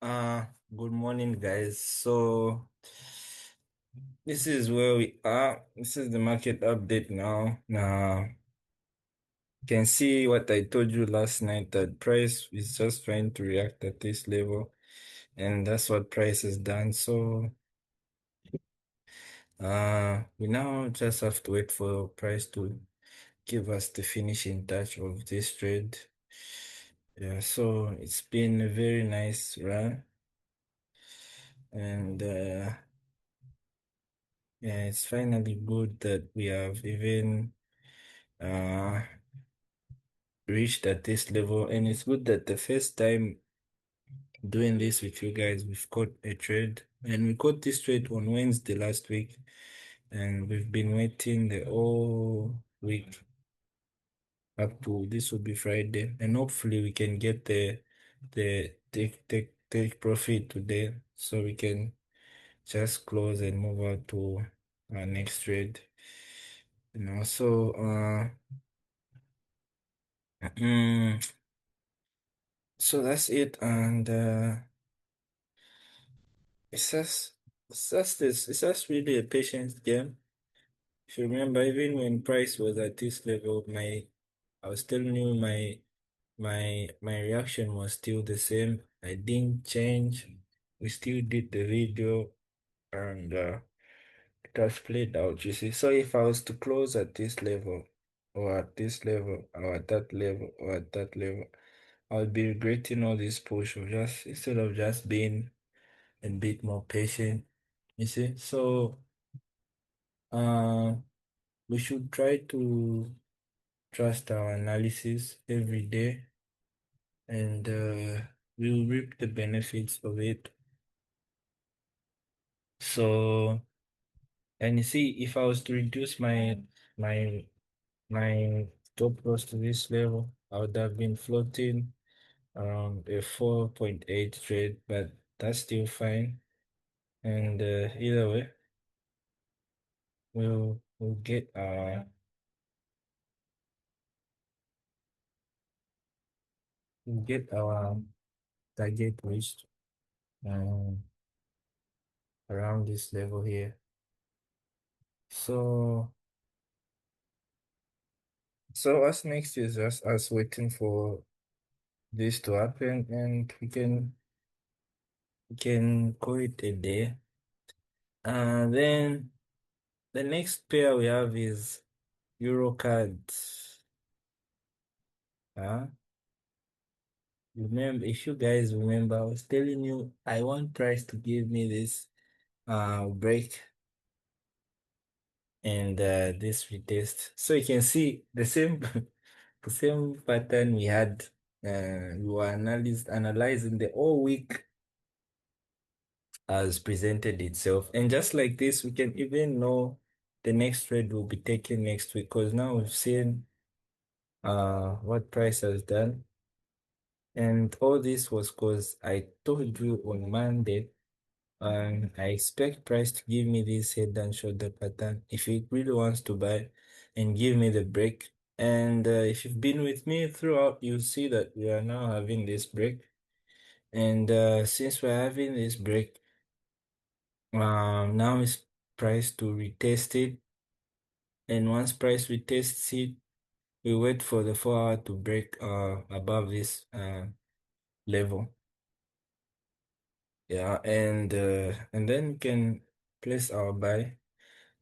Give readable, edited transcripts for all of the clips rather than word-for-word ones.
Good morning, guys. So this is where we are. This is the market update now. Now you can see what I told you last night that price is just trying to react at this level, and that's what price has done. So we now just have to wait for price to give us the finishing touch of this trade. Yeah, so it's been a very nice run, and yeah, it's finally good that we have even uh reached at this level, and it's good that the first time doing this with you guys, we've caught a trade, and we caught this trade on Wednesday last week, and we've been waiting the whole week up to this will be Friday, and hopefully we can get the take profit today, so we can just close and move on to our next trade. So so that's it, and it's just really a patience game. If you remember, even when price was at this level, I was telling you my reaction was still the same. I didn't change. We still did the video, and it has played out, you see. So if I was to close at this level, or at this level, or at that level, or at that level, I would be regretting all this push of just instead of just being a bit more patient, you see. So uh we should try to trust our analysis every day, and we'll reap the benefits of it. So, and you see, if I was to reduce my my stop loss to this level, I would have been floating around a 4.8 trade, but that's still fine. And either way, we'll get our target reached um, around this level here. So what's next is just us waiting for this to happen, and we can call it a day. Then the next pair we have is Eurocard. Uh, Remember, if you guys remember, I was telling you I want price to give me this break and this retest. So you can see the same the same pattern we had. We were analyzing the whole week as presented itself. And just like this, we can even know the next trade will be taken next week, because now we've seen what price has done. And all this was because I told you on Monday, I expect price to give me this head and shoulder pattern if it really wants to buy and give me the break. And if you've been with me throughout, you'll see that we are now having this break. And since we're having this break, now it's price to retest it. And once price retests it, we wait for the 4 hour to break above this level. Yeah, and then we can place our buy.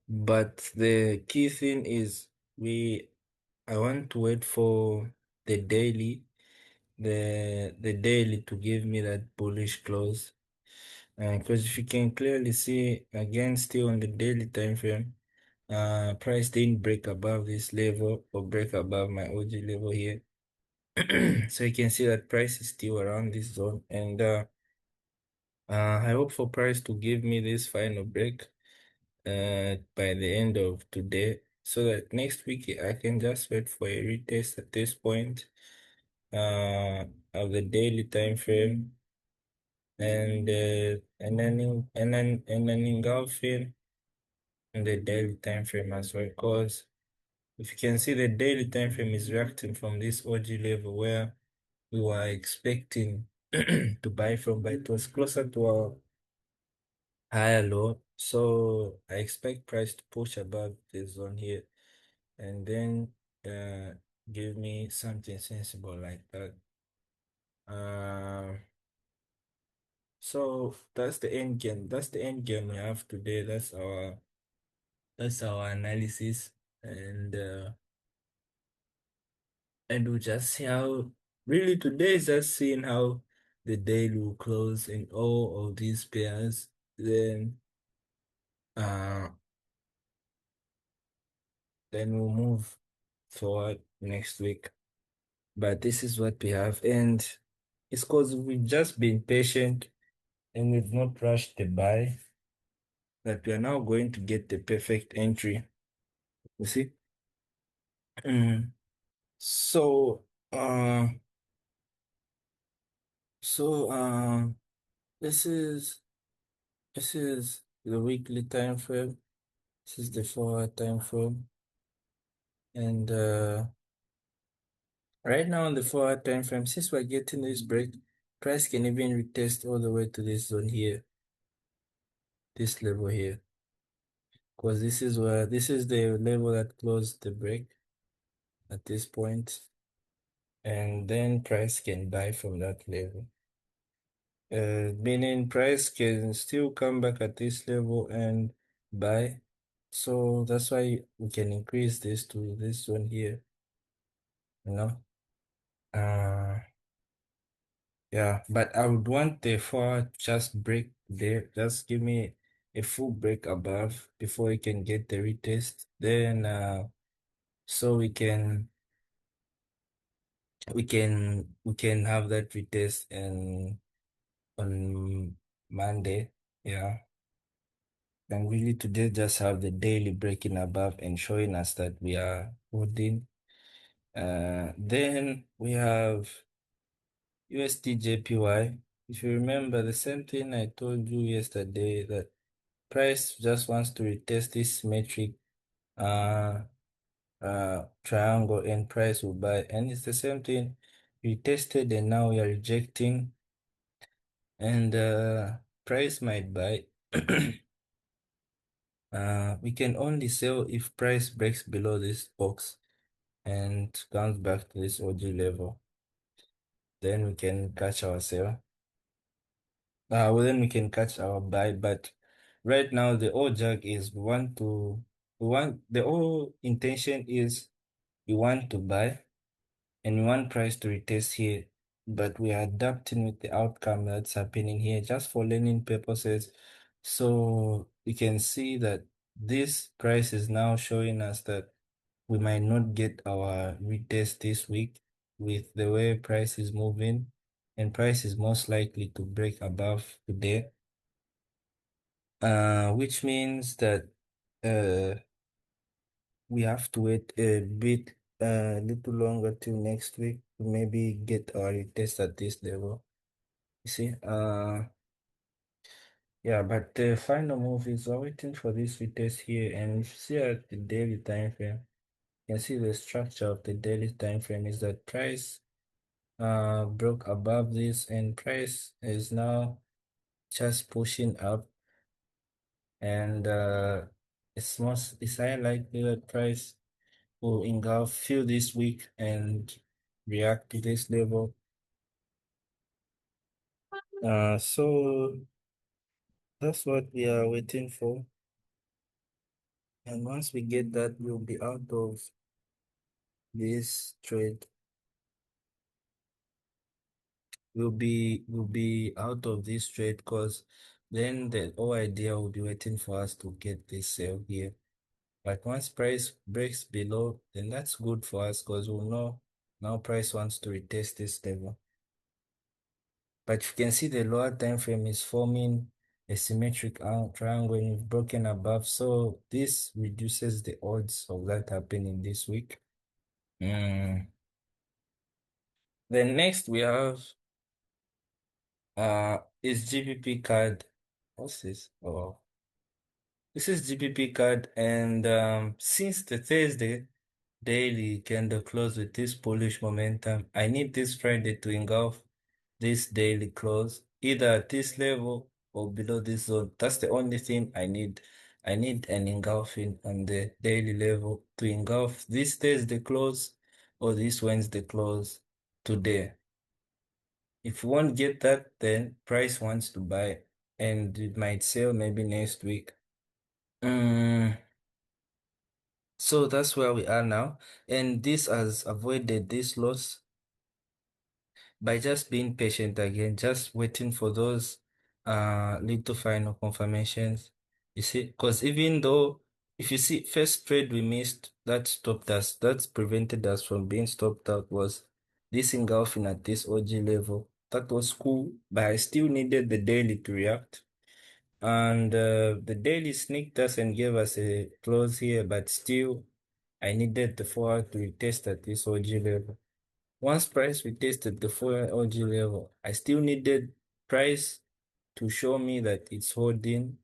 But the key thing is I want to wait for the daily, the daily to give me that bullish close. Because if you can clearly see again, still on the daily time frame, price didn't break above this level or break above my OG level here. So you can see that price is still around this zone, and I hope for price to give me this final break by the end of today, so that next week I can just wait for a retest at this point uh of the daily time frame, and then engulfing in the daily time frame as well, because if you can see, the daily time frame is reacting from this OG level where we were expecting to buy from, but it was closer to our higher low. So I expect price to push above this zone here and then uh give me something sensible like that. Uh, so that's the end game. That's the end game we have today. That's our analysis, and we'll just see how, really today is just seeing how the day will close in all of these pairs. Uh then we'll move forward next week. But this is what we have, and it's because we've just been patient and we've not rushed the buy that we are now going to get the perfect entry. You see? Mm. So, uh, so this is the weekly time frame. This is the 4 hour time frame, and right now on the 4 hour time frame, since we're getting this break, price can even retest all the way to this zone here, this level here, because this is the level that closed the break at this point, and then price can buy from that level. Meaning price can still come back at this level and buy. So that's why we can increase this to this one here, you know. Uh, yeah, but I would want the 4 just break there. Just give me a full break above before we can get the retest. Then so we can have that retest and on Monday. Yeah. And really today just have the daily breaking above and showing us that we are holding. Then we have USD JPY. If you remember the same thing I told you yesterday, that price just wants to retest this metric triangle and price will buy. And it's the same thing. We tested and now we are rejecting, and price might buy. We can only sell if price breaks below this box and comes back to this OG level. Then we can catch our sale. Well, then we can catch our buy. But right now, the whole jug is the whole intention is we want to buy and we want price to retest here. But we are adapting with the outcome that's happening here just for learning purposes. So you can see that this price is now showing us that we might not get our retest this week with the way price is moving, and price is most likely to break above today, which means that uh we have to wait a bit little longer till next week to maybe get our retest at this level. You see, yeah, but the final move is we're waiting for this retest here, and if you see at the daily time frame, you can see the structure of the daily time frame is that price broke above this and price is now just pushing up, and it's high likely that price will engulf fill this week and react to this level. So that's what we are waiting for, and once we get that, we'll be out of this trade. We'll be out of this trade because then the whole idea will be waiting for us to get this sale here. But once price breaks below, then that's good for us because we'll know now price wants to retest this level. But you can see the lower time frame is forming a symmetric triangle and we've broken above. So this reduces the odds of that happening this week. Mm. Then next we have is GBP card. What's this? Oh, this is GBP card, and since the Thursday daily candle close with this bullish momentum, I need this Friday to engulf this daily close, either at this level or below this zone. That's the only thing I need. I need an engulfing on the daily level to engulf this Thursday close or this Wednesday close today. If you won't get that, then price wants to buy and it might sell maybe next week. Mm, so that's where we are now. And this has avoided this loss by just being patient again, just waiting for those little final confirmations. You see, because even though if you see first trade we missed that stopped us, that's prevented us from being stopped out was this engulfing at this OG level. That was cool, but I still needed the daily to react. And the daily sneaked us and gave us a close here, but still I needed the forward to retest at this OG level. Once price retested the 4 OG level, I still needed price to show me that it's holding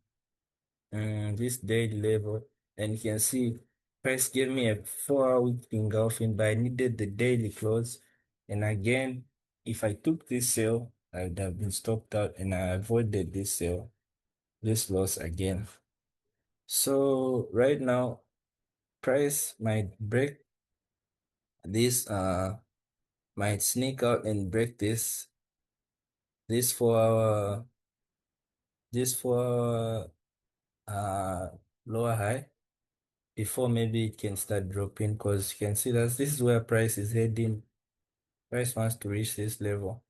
this daily level. And you can see price gave me a 4 hour week engulfing, but I needed the daily close. And again, if I took this sale, I would have been stopped out and I avoided this sale, this loss again. So right now, price might break this, might sneak out and break this 4 hour this for uh lower high before maybe it can start dropping because you can see that this is where price is heading. Price wants to reach this level,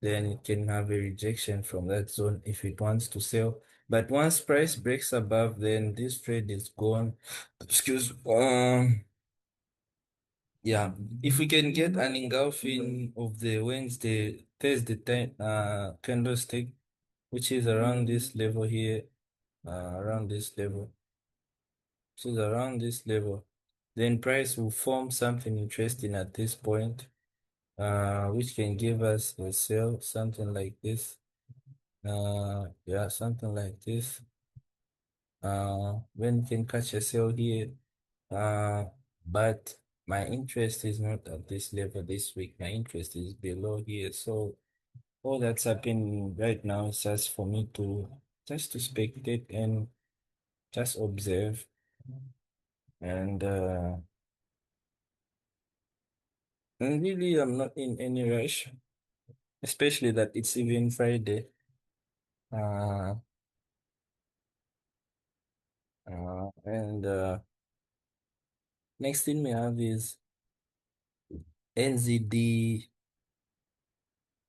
then it can have a rejection from that zone if it wants to sell. But once price breaks above, then this trade is gone. Excuse yeah. If we can get an engulfing of the Wednesday, Thursday time candlestick, which is around this level here, around this level. So it's around this level. Then price will form something interesting at this point, which can give us a sell, something like this. Yeah, something like this. When we can catch a sell here. Uh, but my interest is not at this level this week. My interest is below here. So all that's happening right now is just for me to just to spectate and just observe and and really, I'm not in any rush, especially that it's even Friday. Uh, and next thing we have is NZD.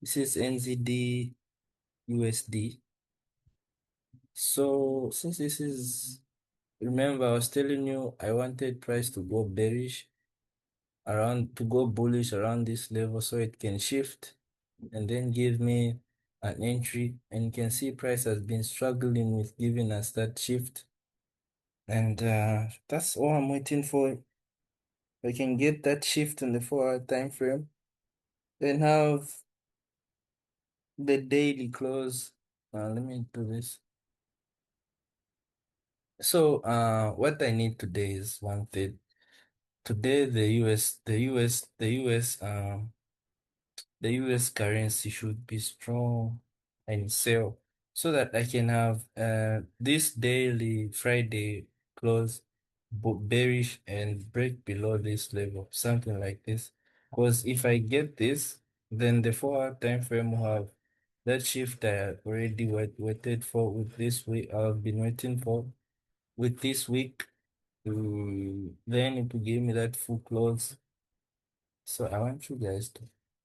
This is NZD USD. So since this is, remember, I was telling you I wanted price to go bearish around, to go bullish around this level so it can shift and then give me an entry. And you can see price has been struggling with giving us that shift. And that's all I'm waiting for. I can get that shift in the 4 hour time frame, then have the daily close. Let me do this. So what I need today is one thing. Today the US currency should be strong and sell so that I can have this daily Friday close bearish and break below this level, something like this. Because if I get this, then the 4 hour time frame will have that shift I already waited for with this week. I've been waiting for with this week. Then it will give me that full close. So I want you guys to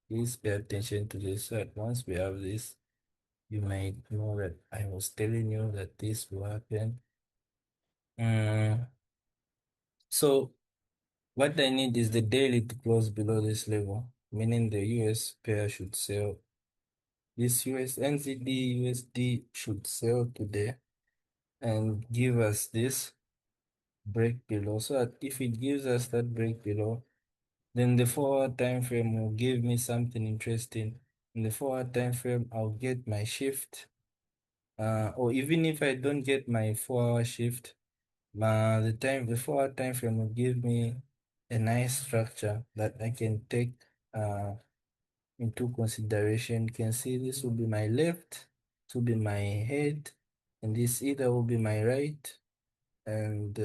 please pay attention to this. So that once we have this, you might know that I was telling you that this will happen. Mm, so what I need is the daily to close below this level, meaning the US pair should sell. This US NZD USD should sell today and give us this break below. So that if it gives us that break below, then the 4 hour time frame will give me something interesting. In the 4 hour time frame, I'll get my shift. Or even if I don't get my 4 hour shift, the 4 hour time frame will give me a nice structure that I can take. Uh, into consideration. You can see this will be my left, this will be my head, and this either will be my right, and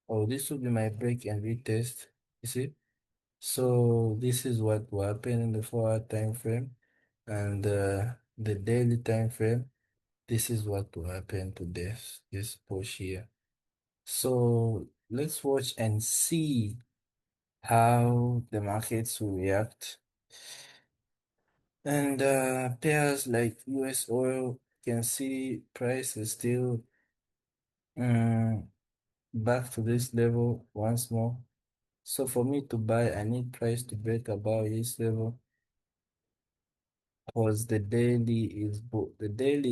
oh, this will be my break and retest. You see? So this is what will happen in the 4 hour time frame, and the daily time frame. This is what will happen to this push here. So let's watch and see how the markets will react. And pairs like US oil, can see price is still um, back to this level once more. So for me to buy, I need price to break above this level because the daily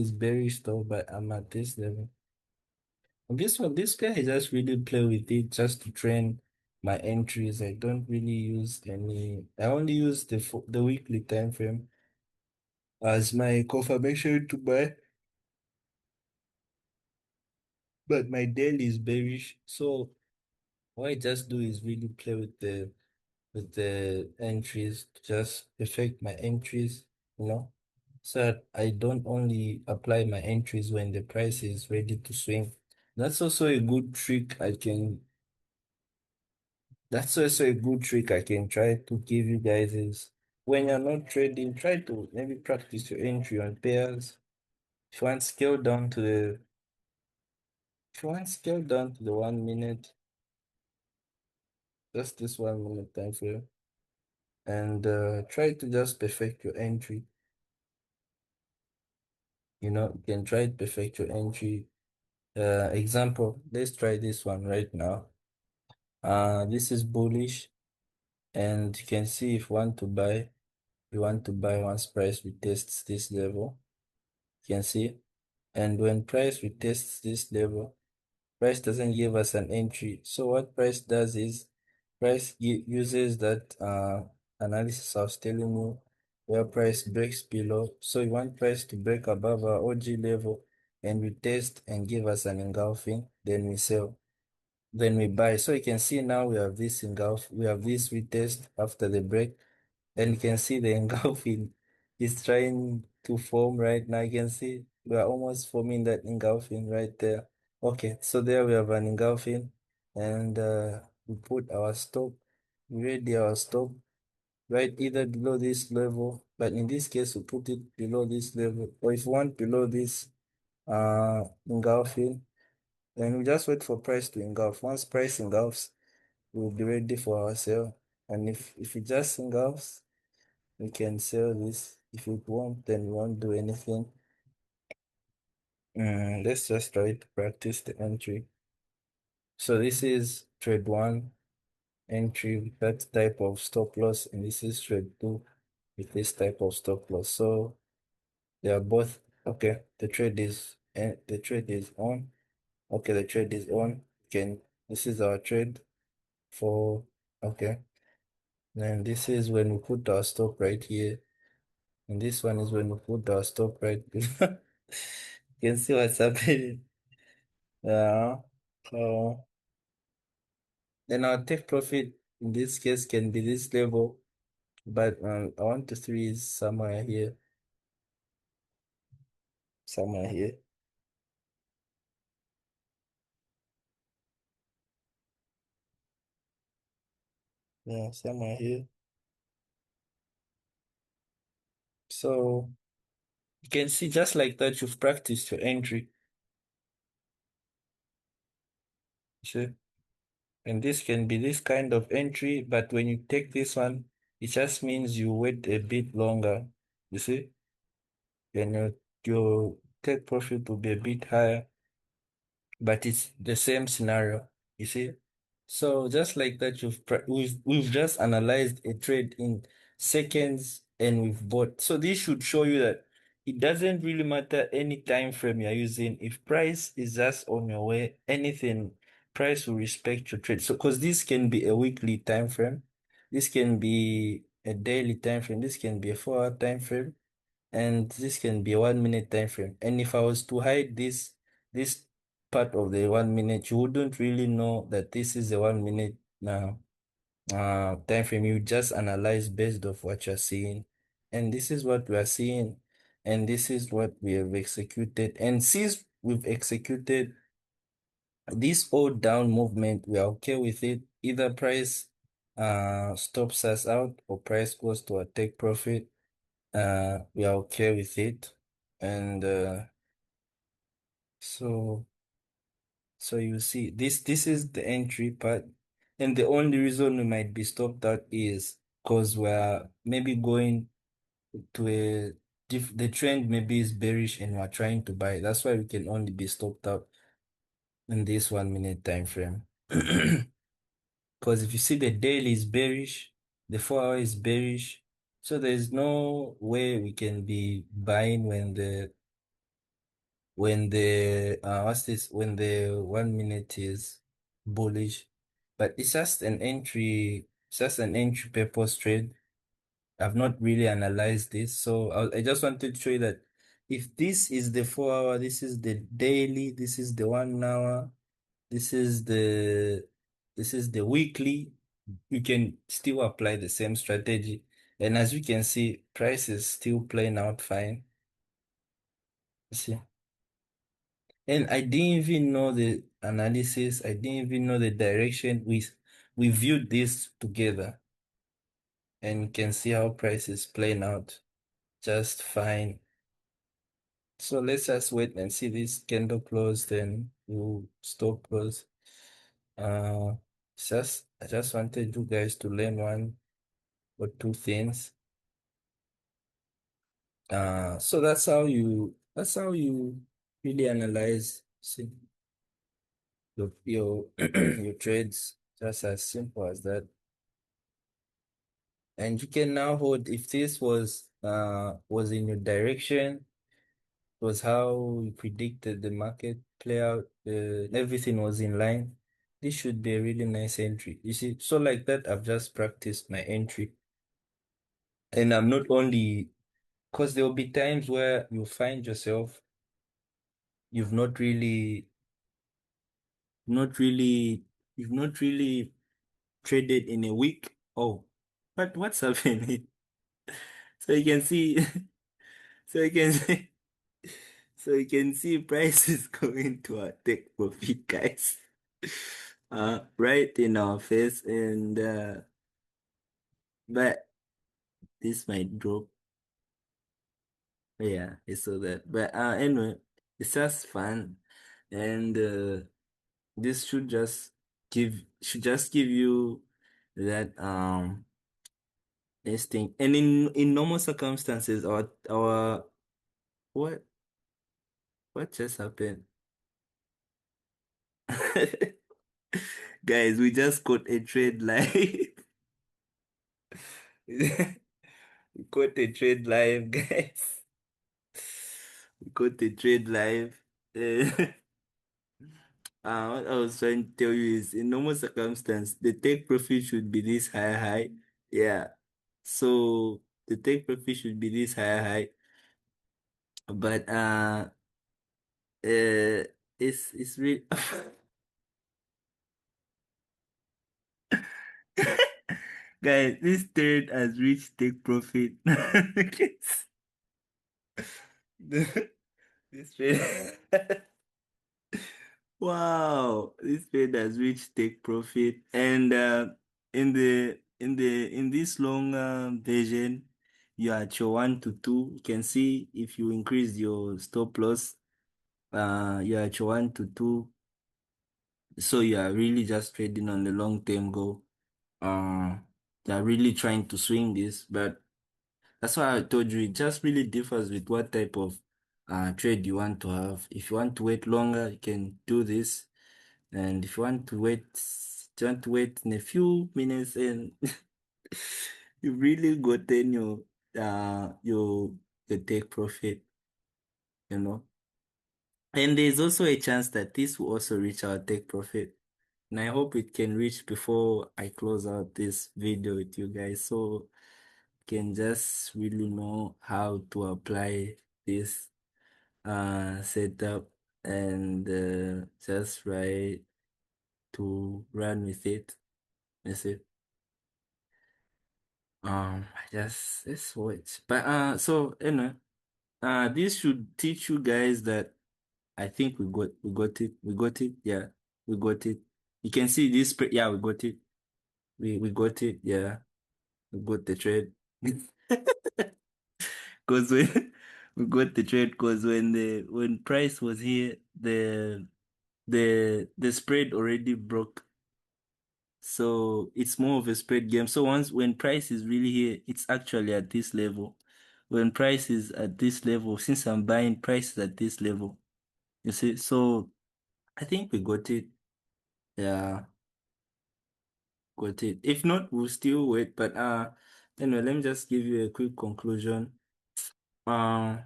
is bearish though, but I'm at this level. And this guy, I just really play with it just to train my entries. I don't really use any. I only use the weekly time frame as my confirmation to buy, but my daily is bearish. So what I just do is really play with the entries to just perfect my entries, you know, so that I don't only apply my entries when the price is ready to swing. That's also a good trick I can That's also a good trick I can try to give you guys is when you're not trading, try to maybe practice your entry on pairs. If you want scale down to the if you want scale down to the 1 minute, just this 1 minute time frame, and try to just perfect your entry. You can try to perfect your entry. Example, let's try this one right now. This is bullish, and you can see if you want to buy once price retests this level. You can see. And when price retests this level, price doesn't give us an entry. So what price does is price uses that analysis I was telling you where price breaks below. So you want price to break above our OG level and we test and give us an engulfing, then we sell, then we buy. So you can see now we have this we have this retest after the break. And you can see the engulfing is trying to form right now. You can see we are almost forming that engulfing right there. Okay, so there we have an engulfing, and we put our stop, we ready our stop right either below this level, but in this case we put it below this level, or if you want below this engulfing, then we just wait for price to engulf. Once price engulfs, we'll be ready for our sale. And if it just engulfs, we can sell this. If it won't, then we won't do anything. Let's just try to practice the entry. So this is trade one entry with that type of stop loss, and this is trade two with this type of stop loss. So they are both okay. The trade is on. Okay, the trade is on. Can This is our trade for okay. Then this is when we put our stop right here. And this one is when we put our stop right below. You can see what's happening. Yeah. So then our take profit in this case can be this level, but I want to three is somewhere here, somewhere here. Yeah, somewhere here. So you can see just like that, you've practiced your entry. See? And this can be this kind of entry, but when you take this one, it just means you wait a bit longer. You see? Then your take profit will be a bit higher, but it's the same scenario. You see? So just like that, we've just analyzed a trade in seconds and we've bought. So this should show you that it doesn't really matter any time frame you're using. If price is just on your way, anything, price will respect your trade. So because this can be a weekly time frame, this can be a daily time frame, this can be a 4 hour time frame, and this can be a 1 minute time frame. And if I was to hide this part of the 1 minute, you wouldn't really know that this is a 1 minute now. time frame. You just analyze based of what you're seeing. And this is what we are seeing. And this is what we have executed. And since we've executed this old down movement, we are okay with it. Either price stops us out or price goes to a take profit. We are okay with it. And so so you see this is the entry part. And the only reason we might be stopped out is because we're maybe going to a the trend maybe is bearish and we're trying to buy. That's why we can only be stopped out in this 1 minute time frame. Because if you see the daily is bearish, the 4 hour is bearish, so there's no way we can be buying when the what's this when the 1 minute is bullish. But it's just an entry purpose trade. I've not really analyzed this, so I just wanted to show you that if this is the 4 hour, this is the daily, this is the 1 hour, this is the weekly, you can still apply the same strategy. And as you can see, price is still playing out fine. You see? And I didn't even know the analysis, I didn't even know the direction. We viewed this together and you can see how price is playing out just fine. So let's just wait and see this candle close, then we'll stop close. Uh, I just wanted you guys to learn one or two things. So that's how you really analyze your your trades, just as simple as that. And you can now hold if this was in your direction, was how you predicted the market play out, everything was in line. This should be a really nice entry. You see, so like that, I've just practiced my entry. And I'm not only, because there will be times where you find yourself, you've not really, not really, you've not really traded in a week. Oh, but what's happening? So you can see, so you can see, so you can see prices going to a take profit, guys. Right in our face, and but this might drop. Yeah, it's so that. But anyway, it's just fun, and this should just give you that instinct. And in normal circumstances, our what what just happened? Guys, we just got a trade live. We got a trade live, guys. We got a trade live. Uh, what I was trying to tell you is in normal circumstance, the take profit should be this high. Yeah. So the take profit should be this high. But it's really guys, this trade has reached take profit. This trade wow, this trade has reached take profit. And in this long version, you are at your 1 to 2. You can see if you increase your stop loss, you're at your 1 to 2. So you are really just trading on the long term goal. Uh, they are really trying to swing this, but that's why I told you it just really differs with what type of trade you want to have. If you want to wait longer, you can do this. And if you want to wait in a few minutes, and you really gotten your take profit, you know. And there's also a chance that this will also reach our take profit. And I hope it can reach before I close out this video with you guys, so you can just really know how to apply this setup, and just try to run with it. That's it. just let's watch. But so this should teach you guys that I think we got it. We got it. Yeah, we got it. You can see this. Yeah, we got it. We got it. Yeah, we got the trade. Because when we got the trade, because when price was here, the spread already broke. So it's more of a spread game. So once when price is really here, it's actually at this level. When price is at this level, since I'm buying prices at this level, you see. So I think we got it. Yeah, got it. If not, we'll still wait. But anyway, let me just give you a quick conclusion. Uh,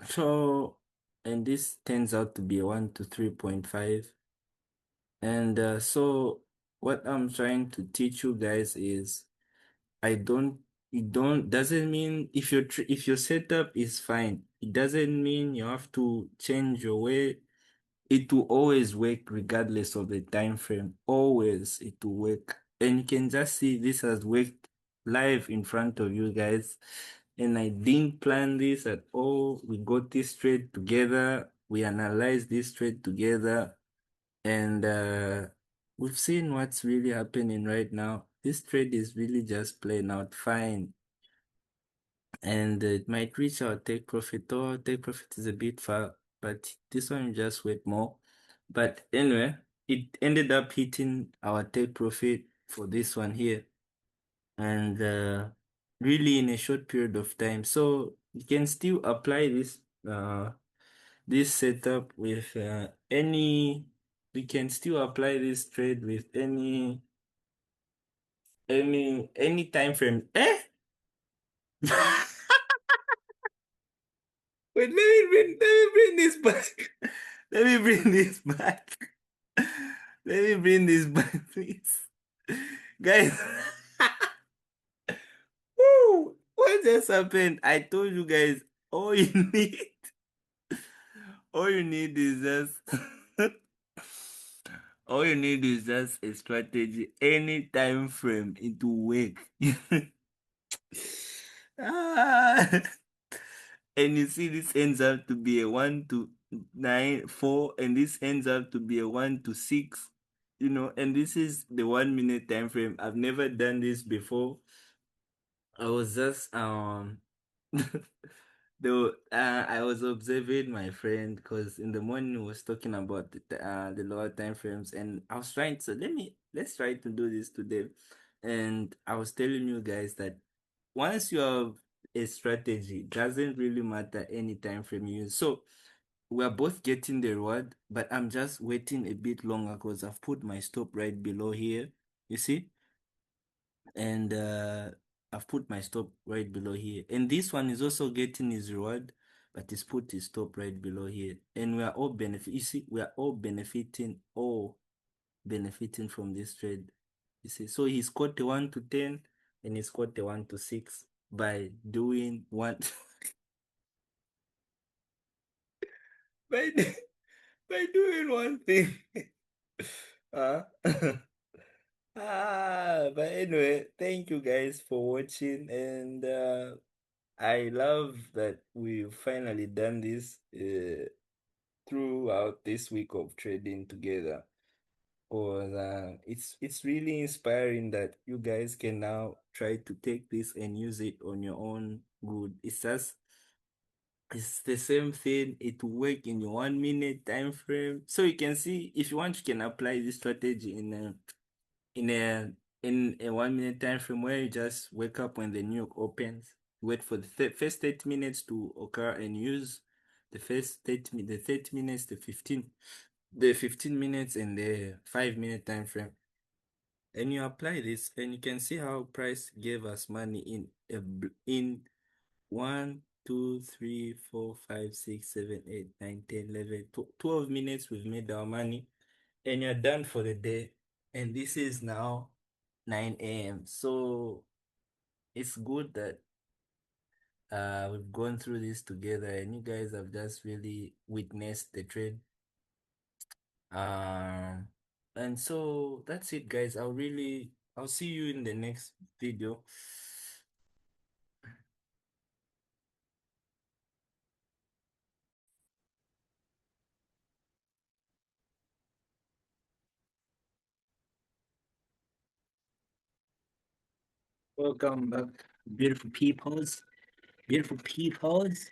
so and this turns out to be a 1 to 3.5. And so what I'm trying to teach you guys is I don't, it don't, doesn't mean if your setup is fine, it doesn't mean you have to change your way. It will always work regardless of the time frame. Always it will work. And you can just see this has worked live in front of you guys. And I didn't plan this at all. We got this trade together. We analyzed this trade together. And we've seen what's really happening right now. This trade is really just playing out fine. And it might reach our take profit, or take profit is a bit far, but this one you just wait more. But anyway, it ended up hitting our take profit for this one here. And really in a short period of time. So you can still apply this setup with we can still apply this trade with any time frame. Eh? Wait, let me bring this back. Let me bring this back. Let me bring this back, please. Guys, woo, what just happened? I told you guys all you need, all you need is just all you need is just a strategy, any time frame into work. Ah. And you see, this ends up to be a 1 to 9, 4, and this ends up to be a 1 to 6, and this is the 1 minute time frame. I've never done this before. I was just though I was observing my friend because in the morning he was talking about the lower time frames, and I was trying to let's try to do this today. And I was telling you guys that once you have a strategy, it doesn't really matter any time frame you use. So we're both getting the reward, but I'm just waiting a bit longer because I've put my stop right below here. You see? And I've put my stop right below here. And this one is also getting his reward, but he's put his stop right below here. And we are all benefit. You see, we are all benefiting from this trade. You see, so he's got the 1 to 10 and he's got the 1 to 6 by doing one by, by doing one thing. Uh, but anyway, thank you guys for watching, and I love that we've finally done this throughout this week of trading together. Or it's really inspiring that you guys can now try to take this and use it on your own good. It's the same thing. It will work in your 1 minute time frame. So you can see if you want, you can apply this strategy in a in a 1 minute time frame where you just wake up when the New York opens, wait for the first 30 minutes to occur and use the first 30 minutes, the 15 minutes and the 5 minute time frame. And you apply this and you can see how price gave us money in 12 minutes we've made our money and you're done for the day. And this is now 9 a.m. So it's good that we've gone through this together and you guys have just really witnessed the trade. Um, and so that's it, guys. I'll see you in the next video. Welcome back, beautiful peoples. Beautiful peoples.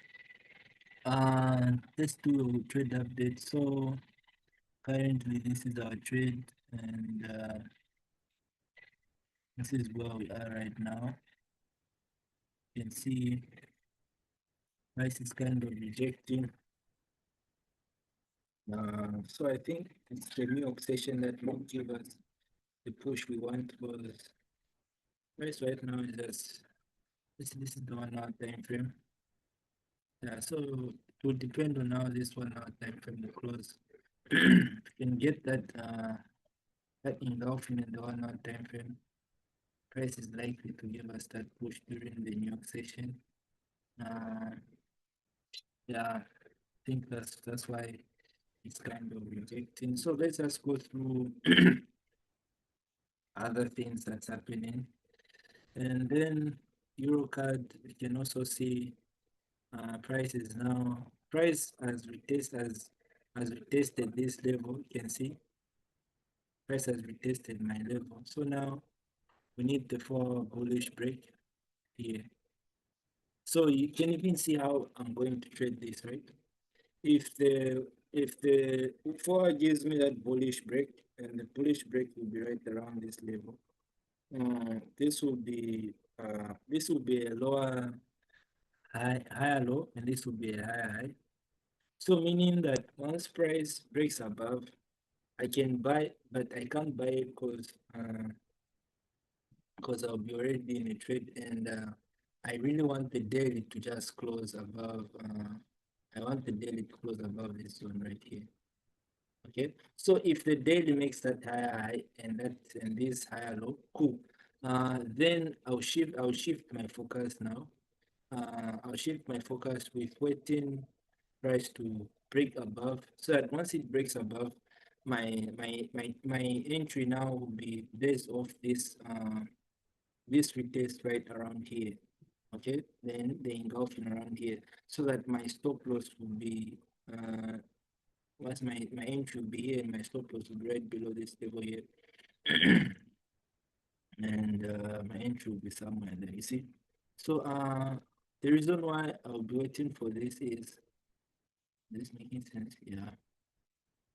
Let's do a trade update. So currently, this is our trade, and this is where we are right now. You can see price is kind of rejecting. So I think it's the new obsession that won't give us the push we want. Because price right now is just this is the 1 hour time frame. Yeah, so it will depend on how this 1 hour time frame will close. If you can get that engulfing in the 1 hour time frame, price is likely to give us that push during the New York session. Uh, yeah, I think that's why it's kind of rejecting. So let's just go through other things that's happening, and then Eurocard. You can also see price is now price as we tested this level. You can see price has retested my level. So now we need the 4 bullish break here. So you can even see how I'm going to trade this, right? If the 4 gives me that bullish break, and the bullish break will be right around this level. This will be a lower higher low, and this will be a higher high. So meaning that once price breaks above, I can buy, but I can't buy because I'll be already in a trade, and I really want the daily to just close above. I want the daily to close above this one right here. Okay, so if the daily makes that higher high and this higher low, cool. Then I'll shift my focus now. I'll shift my focus with waiting price to break above, so that once it breaks above, my entry now will be based off this retest right around here. Okay, then the engulfing around here, so that my stop loss will be once my entry will be here, and my stop loss will be right below this level here. And my entry will be somewhere there, you see. So the reason why I'll be waiting for this is this making sense. Yeah,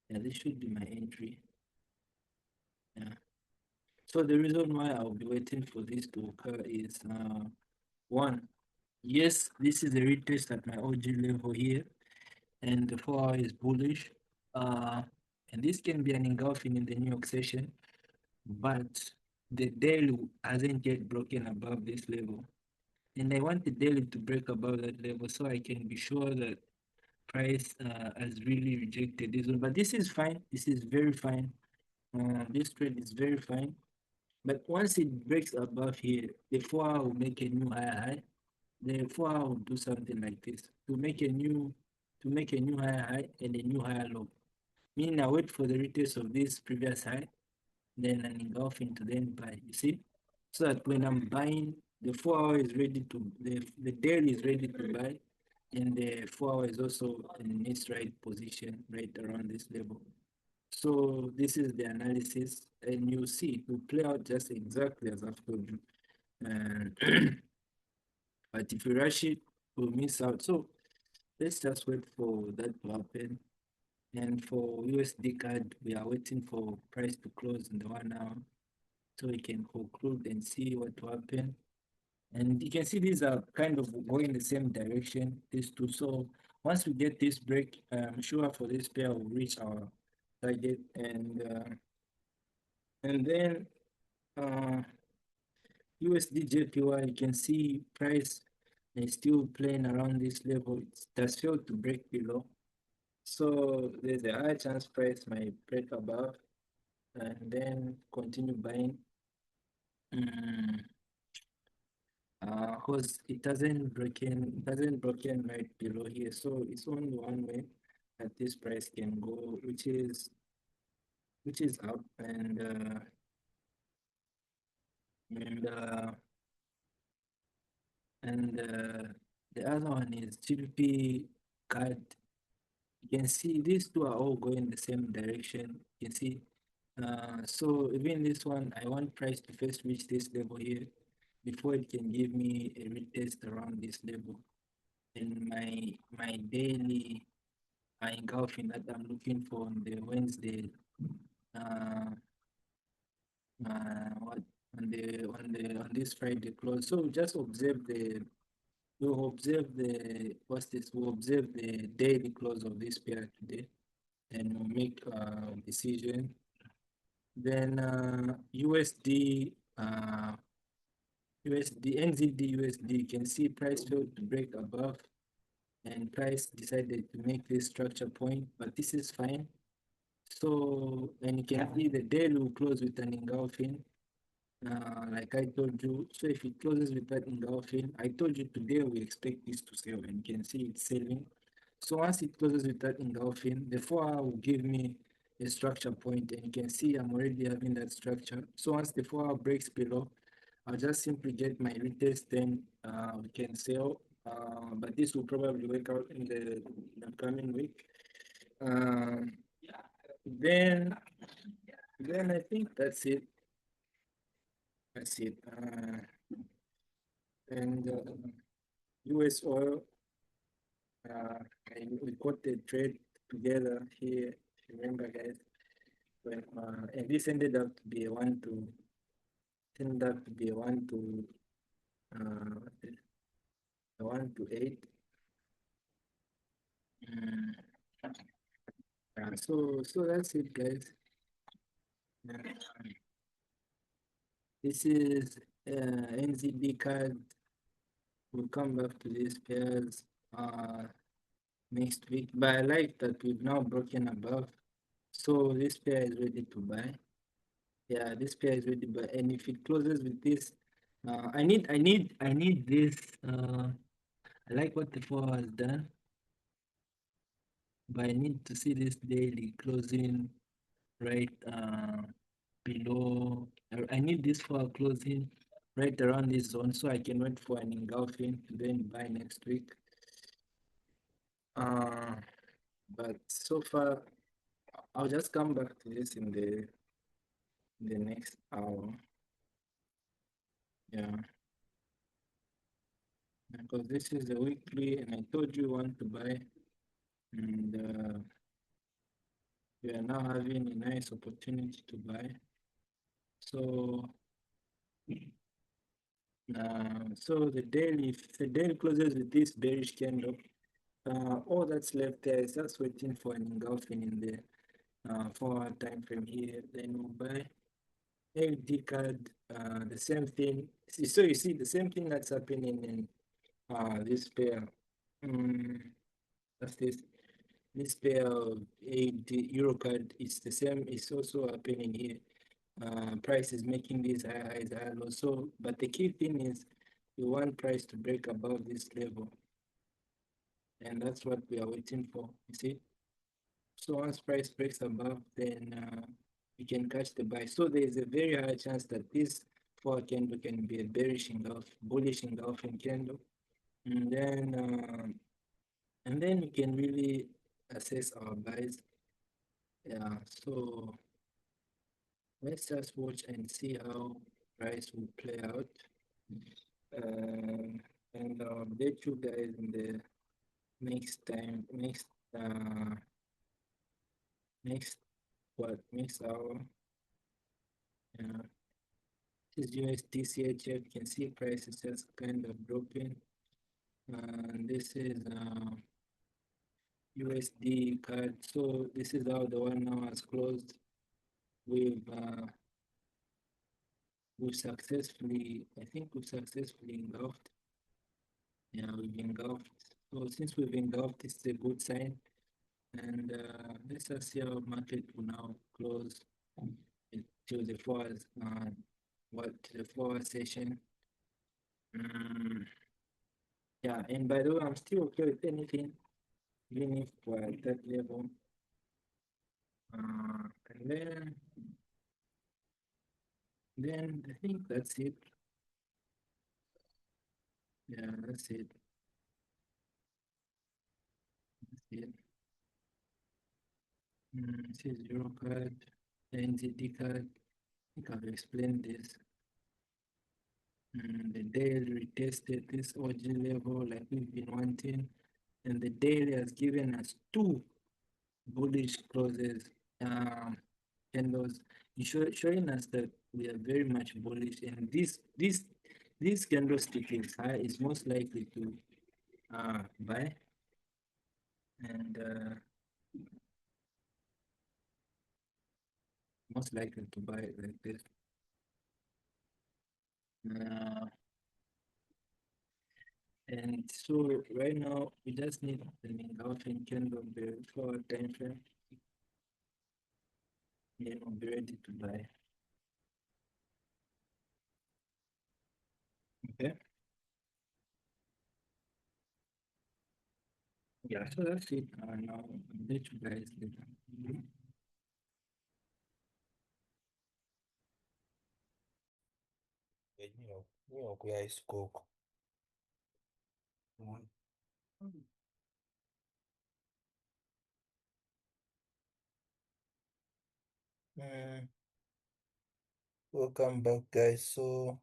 this should be my entry. Yeah, so the reason why I'll be waiting for this to occur is one, yes, this is a retest at my OG level here, and the 4 hour is bullish. Uh, and this can be an engulfing in the New York session, but the daily hasn't yet broken above this level. And I want the daily to break above that level so I can be sure that price has really rejected this one. But this is fine. This is very fine. This trade is very fine. But once it breaks above here, the 4 hour will make a new higher high. The 4 hour will do something like this to make a new higher high and a new higher low. Meaning I wait for the retest of this previous high, then an engulfing to then buy. You see? So that when I'm buying, the 4 hour is ready to the daily is ready to buy, and the 4 hour is also in its right position, right around this level. So this is the analysis, and you see it will play out just exactly as I've told you. And but if you rush it, we'll miss out. So let's just wait for that to happen. And for USD card, we are waiting for price to close in the 1 hour so we can conclude and see what will happen. And you can see these are kind of going the same direction, these two. So once we get this break, I'm sure for this pair we'll reach our target. And then USD JPY, you can see price is still playing around this level. It has failed to break below. So there's a high chance price might break above and then continue buying. Because it hasn't broken right below here. So it's only one way that this price can go, which is up, and uh, and the other one is GBP card. You can see these two are all going the same direction. You can see. So even this one, I want price to first reach this level here, before it can give me a retest around this level. And my daily engulfing that I'm looking for on the Wednesday, uh, what on this Friday close. So just observe we'll observe the what's this? We'll observe the daily close of this pair today, and we'll make a decision. Then USD, NZD USD, you can see price failed to break above, and price decided to make this structure point, but this is fine. So, and you can see the daily will close with an engulfing, like I told you. So if it closes with that engulfing, I told you today we expect this to sell, and you can see it's selling. So once it closes with that engulfing, the 4 hour will give me a structure point, and you can see I'm already having that structure. So once the 4 hour breaks below, I'll just simply get my retest, then we can sell. But this will probably work out in the coming week. Um, then, then I think that's it. That's it. And US oil, we got the trade together here. Remember, guys, when and this ended up to be a 1 to 8. Mm, so that's it, guys. This is NZD card. We'll come back to these pairs next week. But I like that we've now broken above. So this pair is ready to buy. Yeah, this pair is ready to buy. And if it closes with this, I need this. I like what the 4 has done, but I need to see this daily closing right below. I need this 4 closing right around this zone so I can wait for an engulfing to then buy next week. But so far, I'll just come back to this in the next hour. Yeah, because this is the weekly, and I told you want to buy, and we are now having a nice opportunity to buy. So, so the daily, if the daily closes with this bearish candle, all that's left there is just waiting for an engulfing in the 4 hour time frame here. Then we'll buy AUD card, the same thing. So you see the same thing that's happening in this pair. That's this pair of AUD Euro card. It's the same. It's also happening here. Price is making these high highs, high lows. So, but the key thing is we want price to break above this level, and that's what we are waiting for. You see. So once price breaks above, then we can catch the buy. So there is a very high chance that this 4 candle can be a bearish engulf, bullish engulfing candle, and then we can really assess our buys. Yeah. So let's just watch and see how price will play out, and I'll update you guys in the next time, next hour. Yeah. This is USD CHF. You can see price is just kind of dropping. And this is USD card. So this is how the 1 hour has closed. We've successfully, I think we've successfully engulfed. Yeah, we've engulfed. So since we've engulfed, it's a good sign. And let's just see how market will now close until the 4 hours, the 4 hour session. Yeah, and by the way, I'm still okay with anything, even if we're at that level. And then I think that's it. Yeah, that's it. That's it. This is Euro card, the NZD card. I think I've explained this. The daily retested this OG level like we've been wanting, and the daily has given us two bullish closes, candles, showing us that we are very much bullish, and this candlestick is high is most likely to buy, and most likely to buy it like this. Uh, and so right now we just need the engulfing candle before time frame, then we'll be ready to buy. Okay. Yeah, so that's it. Now I'll let you guys later. Kuyaisikoko. Mm, Welcome back, guys. So,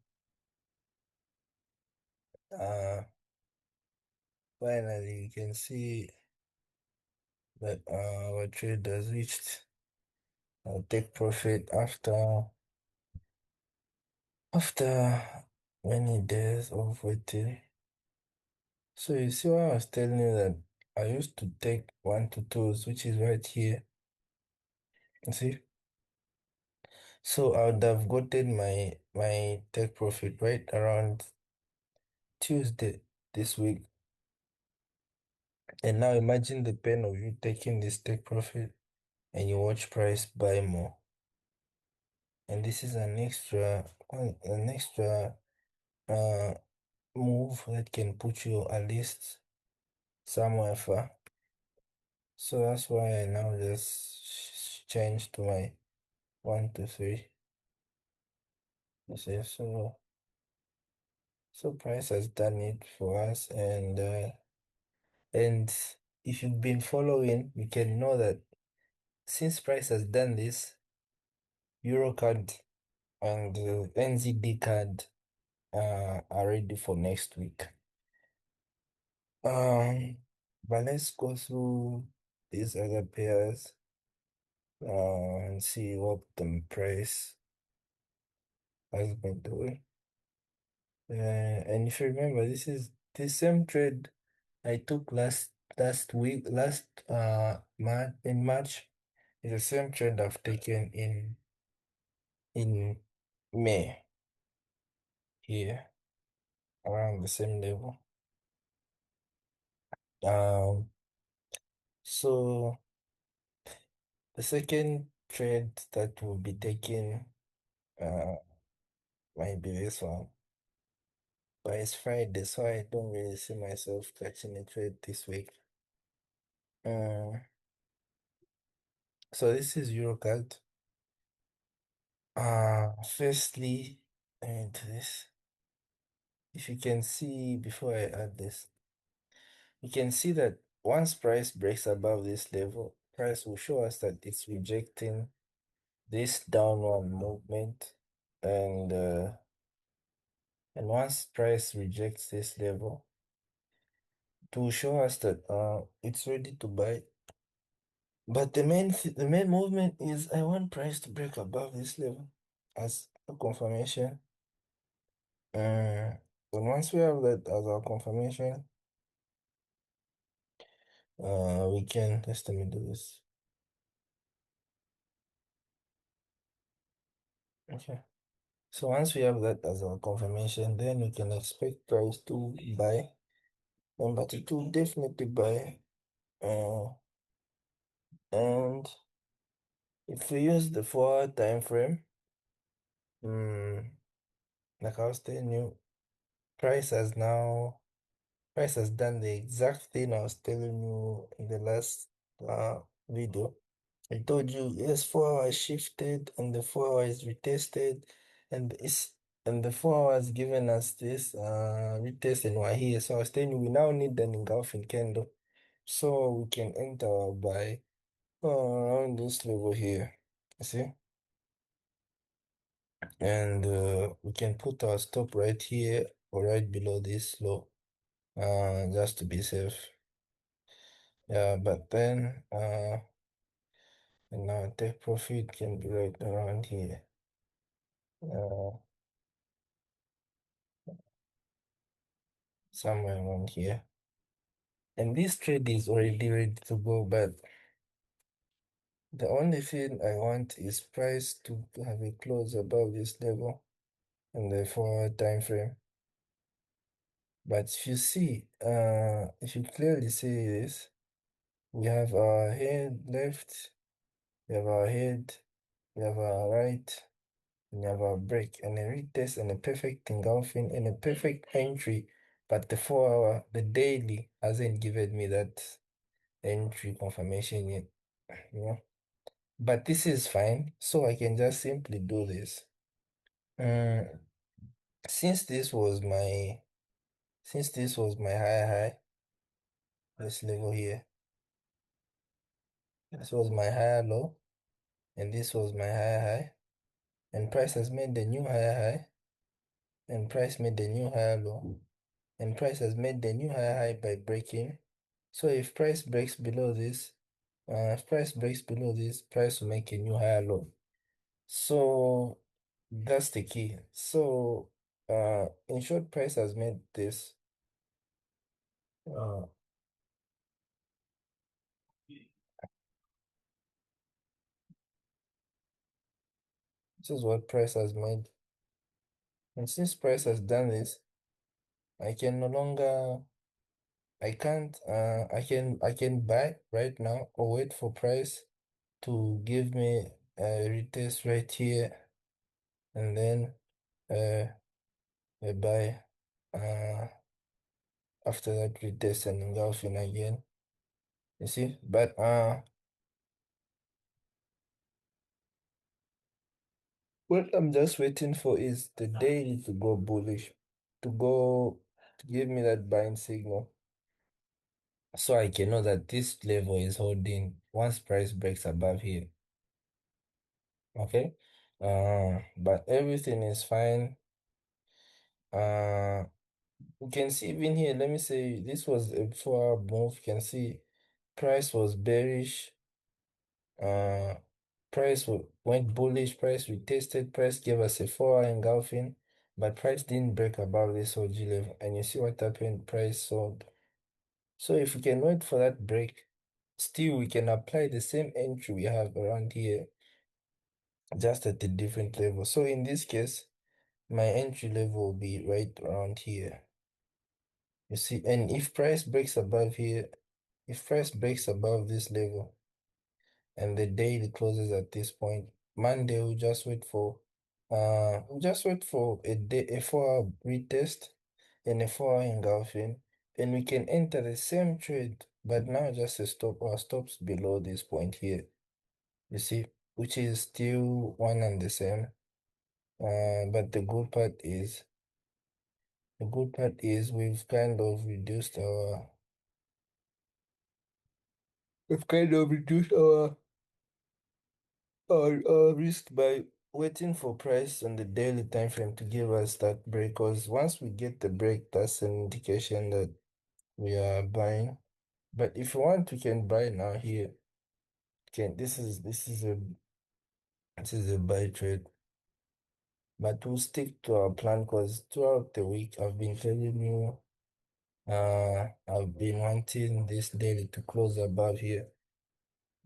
uh, finally, you can see that our trade has reached our take profit after many days of waiting. So you see why I was telling you that I used to take 1 to 2s, which is right here. You see? So I would have gotten my take profit right around Tuesday this week. And now imagine the pain of you taking this take profit and you watch price buy more. And this is an extra uh move that can put you at least somewhere far. So that's why I now just change to my 1 to 3. You see, so price has done it for us, and if you've been following, you can know that since price has done this, Eurocard and NZD card are ready for next week. Um, but let's go through these other pairs and see what the price has been doing. And if you remember, this is the same trade I took last week, last March in March. It's the same trade I've taken in May here around the same level. Um, so the second trade that will be taking uh might be this one. But it's Friday, so I don't really see myself catching a trade this week. Uh, so this is Eurocard. Firstly, let me do this. If you can see before I add this, you can see that once price breaks above this level, price will show us that it's rejecting this downward movement, and once price rejects this level, it will show us that it's ready to buy. But the main movement is I want price to break above this level as a confirmation. Uh, and once we have that as our confirmation, we can let me do this. Okay. So once we have that as our confirmation, then we can expect price to buy. But it will definitely buy. Uh, and if we use the 4 time frame, mm, like I was telling you, price has now price has done the exact thing I was telling you in the last video. I told you, yes, 4 hours shifted and the 4 hours retested, and it's and the 4 hours given us this retest and we're here. So I was telling you, we now need an engulfing candle so we can enter our buy around this level here. You see? and we can put our stop right here or right below this low, just to be safe. Yeah, but then and our take profit can be right around here. Uh, Somewhere around here. And this trade is already ready to go, but the only thing I want is price to have a close above this level in the 4 hour time frame. But if you see, if you clearly see this, we have our head left, we have our head, we have our right, and we have our break, and a retest, and a perfect engulfing, and a perfect entry. But the 4 hour, the daily, hasn't given me that entry confirmation yet, you know. But this is fine, so I can just simply do this. Mm, since this was my high high, this level here, this was my higher low, and this was my higher high, and price has made the new higher high, and price made the new higher low, and price has made the new higher high by breaking. So if price breaks below this, price will make a new higher low. So that's the key. So in short, price has made this. Uh, this is what price has made. And since price has done this, I can no longer, I can't, I can buy right now or wait for price to give me a retest right here and then uh, I buy after that retest and engulfing again. You see, but what I'm just waiting for is the daily to go bullish, to go to give me that buying signal. So I can know that this level is holding once price breaks above here. Okay. But everything is fine. Uh, you can see even here, let me say this was a 4 hour move. You can see price was bearish. Uh, went bullish, price retested, price gave us a 4 hour engulfing, but price didn't break above this OG level. And you see what happened? Price sold. So if we can wait for that break, still we can apply the same entry we have around here, just at a different level. So in this case, my entry level will be right around here. You see, and if price breaks above here, if price breaks above this level and the daily closes at this point, Monday we'll just wait for a 4 hour retest and a 4 hour engulfing, and we can enter the same trade, but now just a stop our stops below this point here. You see, which is still one and the same. But the good part is we've kind of reduced our risk by waiting for price on the daily time frame to give us that break. Because once we get the break, that's an indication that we are buying. But if you want, we can buy now here. Can this is a buy trade. But we'll stick to our plan because throughout the week I've been telling you I've been wanting this daily to close above here.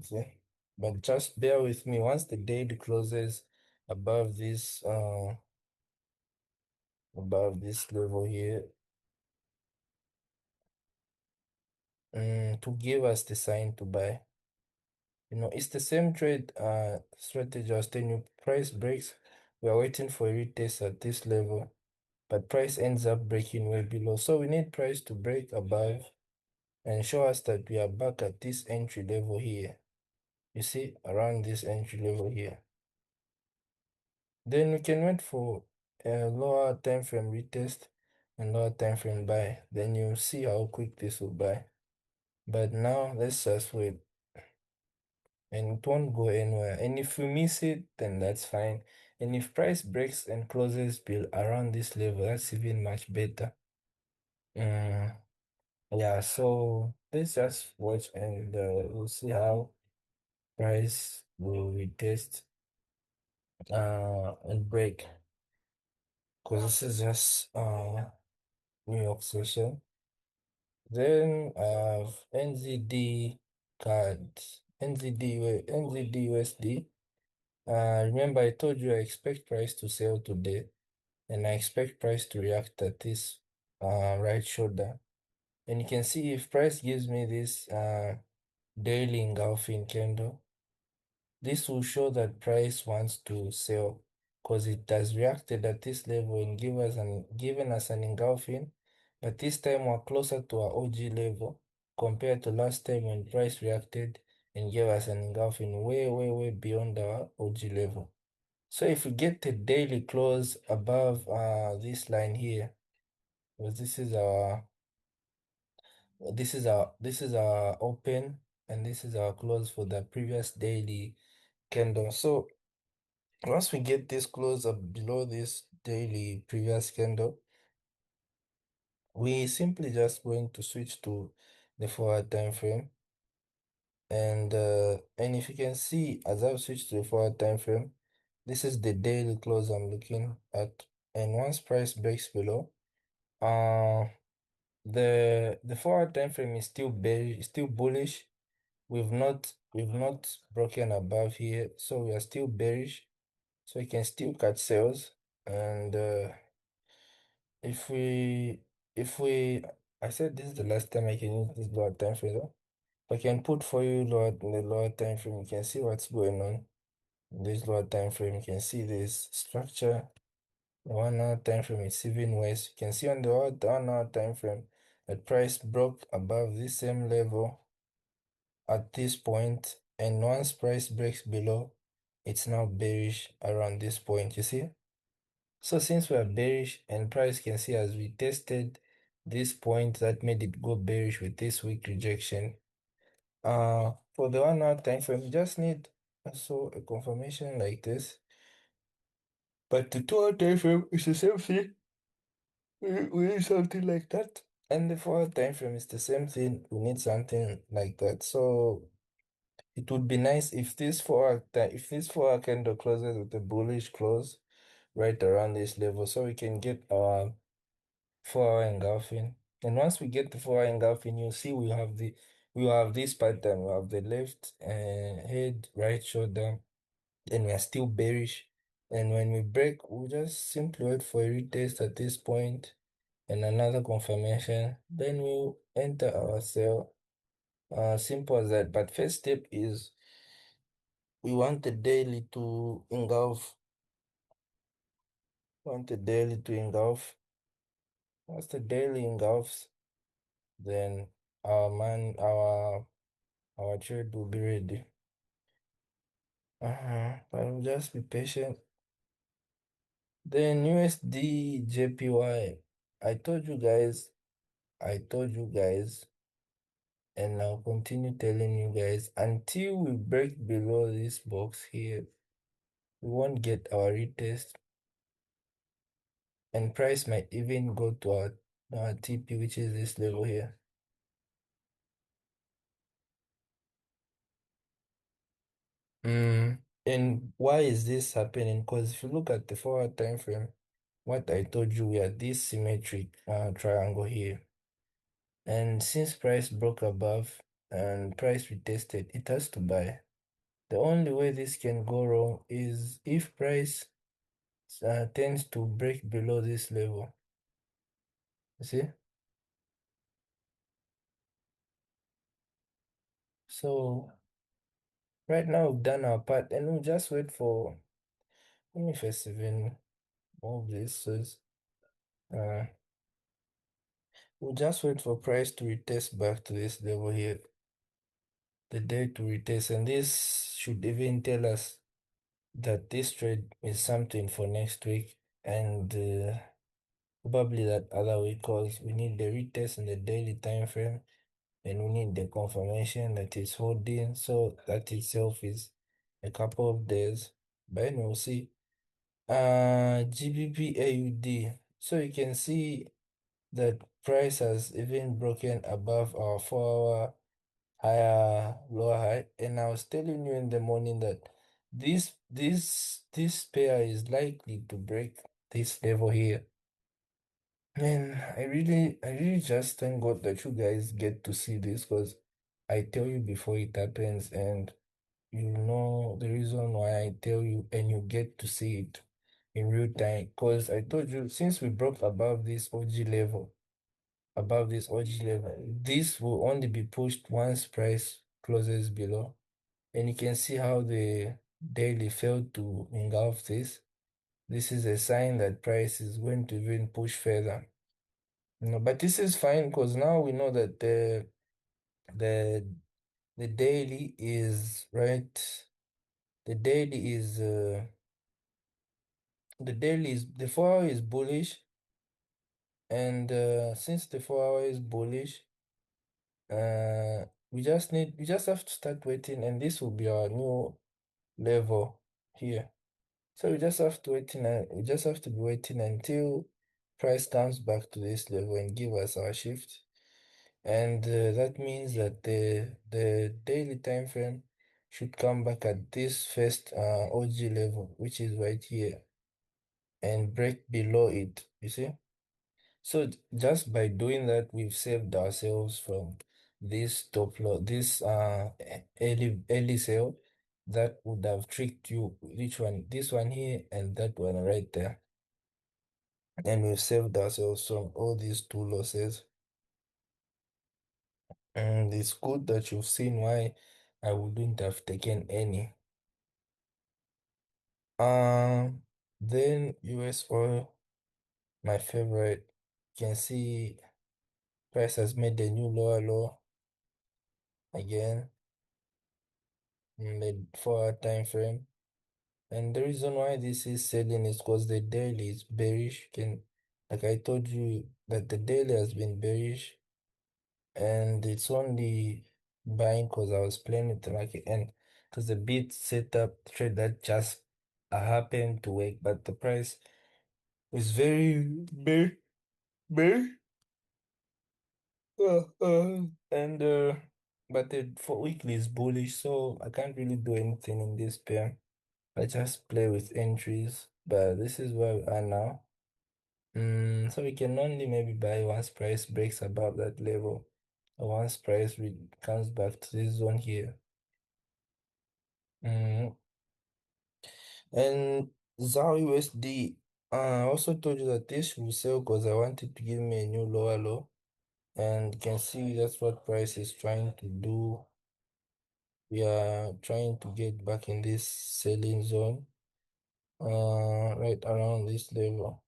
See? But just bear with me. Once the daily closes above this level here, to give us the sign to buy. You know, it's the same trade strategy I was telling you. Price breaks. We are waiting for a retest at this level, but price ends up breaking way below. So we need price to break above and show us that we are back at this entry level here. You see, around this entry level here. Then we can wait for a lower time frame retest and lower time frame buy. Then you'll see how quick this will buy. But now let's just wait. and it won't go anywhere. And if we miss it, then that's fine. And if price breaks and closes bill around this level, that's even much better. Mm, yeah, so let's just watch and we'll see how price will retest and break. Because this is just New York session. Then I have NZD card, NZD USD. Remember I told you I expect price to sell today, and I expect price to react at this right shoulder. And you can see if price gives me this daily engulfing candle, this will show that price wants to sell because it has reacted at this level and given us an engulfing, but this time we're closer to our OG level compared to last time when price reacted and gave us an engulfing way, way, way beyond our OG level. So if we get the daily close above this line here, because this is our open and this is our close for the previous daily candle. So once we get this close up below this daily previous candle, we simply just going to switch to the 4-hour time frame. And if you can see, as I've switched to the 4-hour time frame, this is the daily close I'm looking at. And once price breaks below, uh the 4-hour time frame is still bearish, still bullish. We've not broken above here, so we are still bearish. So we can still catch sales. And if we if we I said this is the last time I can use this lower time frame though. If I can put for you in the lower time frame, you can see what's going on. In this lower time frame, you can see this structure. The 1 hour time frame is even worse. You can see on the 1 hour time frame that price broke above this same level at this point, and once price breaks below, it's now bearish around this point. You see? So since we are bearish and price can see as we tested this point that made it go bearish with this weak rejection. For the 1 hour time frame, you just need also a confirmation like this. But the 2 hour time frame is the same thing. We need something like that. And the 4 hour time frame is the same thing. We need something like that. So it would be nice if this 4 hour candle closes with a bullish close right around this level, so we can get our 4 hour engulfing. And once we get the 4 hour engulfing, you'll see we have this pattern. We have the left head, right shoulder, and we are still bearish. And when we break, we'll just simply wait for a retest at this point and another confirmation. Then we'll enter our sell. Simple as that. But first step is we want the daily to engulf. Want the daily to engulf. Once the daily engulfs, then our man, our trade will be ready. But we'll just be patient. Then USD JPY. I told you guys, and I'll continue telling you guys until we break below this box here, we won't get our retest, and price might even go to our TP, which is this level here. And why is this happening? Because if you look at the 4 hour time frame, what I told you, we are this symmetric triangle here. And since price broke above and price retested, it has to buy. The only way this can go wrong is if price tends to break below this level. You see? So right now we've done our part and we'll just wait for, let me first even move this. Uh, we'll just wait for price to retest back to this level here, the day to retest, and this should even tell us that this trade is something for next week and probably that other week because we need the retest in the daily time frame and we need the confirmation that it's holding. So that itself is a couple of days. But anyway, we'll see. GBP AUD. So you can see that price has even broken above our 4 hour higher lower high. And I was telling you in the morning that this pair is likely to break this level here. Man, I really just thank God that you guys get to see this because I tell you before it happens, and you know the reason why I tell you, and you get to see it in real time. Because I told you, since we broke above this OG level, this will only be pushed once price closes below. And you can see how the daily failed to engulf this. This is a sign that price is going to even push further. No, but this is fine because now we know that the the daily is right. The daily is the 4 hour is bullish, and since the 4 hour is bullish, we just have to start waiting, and this will be our new level here. So we just have to we just have to be waiting until price comes back to this level and give us our shift. And that means that the daily time frame should come back at this first OG level, which is right here, and break below it. You see? So just by doing that, we've saved ourselves from this top loss, this early sale that would have tricked you. Which one? This one here and that one right there. And we've saved ourselves from all these two losses. And it's good that you've seen why I wouldn't have taken any. Um, then US oil, my favorite. You can see price has made a new lower low again in the 4 hour time frame. And the reason why this is selling is because the daily is bearish. Like I told you that the daily has been bearish, and it's only buying because I was playing with the market, and it was a bit setup trade that just happened to work, but the price is very bear, and but the for weekly is bullish, so I can't really do anything in this pair. I just play with entries, but this is where we are now. So we can only maybe buy once price breaks above that level, or once price comes back to this zone here. Mm, and ZAR USD, I also told you that this will sell because I wanted to give me a new lower low. And you can see that's what price is trying to do. We are trying to get back in this selling zone, right around this level.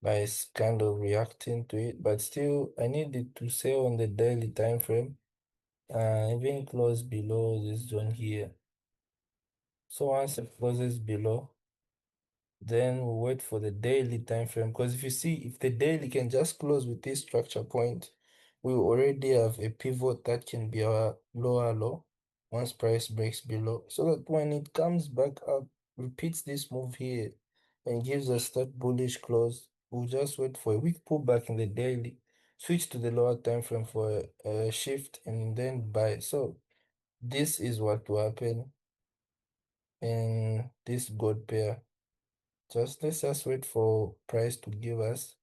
But it's kind of reacting to it, but still, I need it to sell on the daily time frame, even close below this zone here. So once it closes below, then we'll wait for the daily time frame. Because if you see, if the daily can just close with this structure point, we already have a pivot that can be our lower low once price breaks below. So that when it comes back up, repeats this move here and gives us that bullish close, we'll just wait for a weak pullback in the daily, switch to the lower time frame for a shift, and then buy. So this is what will happen in this gold pair. Let's just wait for price to give us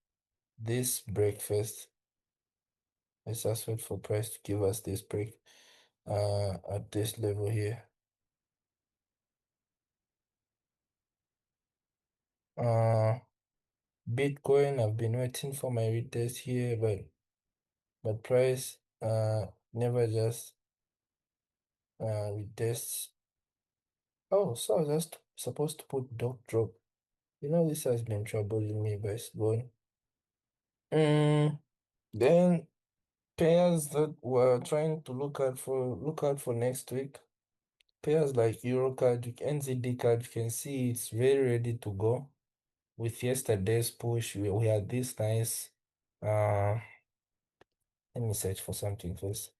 this break first. Let's just wait for price to give us this break at this level here. Uh Bitcoin, I've been waiting for my retest here, but price never just retests. Oh, so I was just supposed to put dot drop. You know, this has been troubling me, but it's gone. Then pairs that we're trying to look out for next week. Pairs like Eurocard, NZD card, you can see it's very ready to go. With yesterday's push, we had this nice uh Let me search for something first.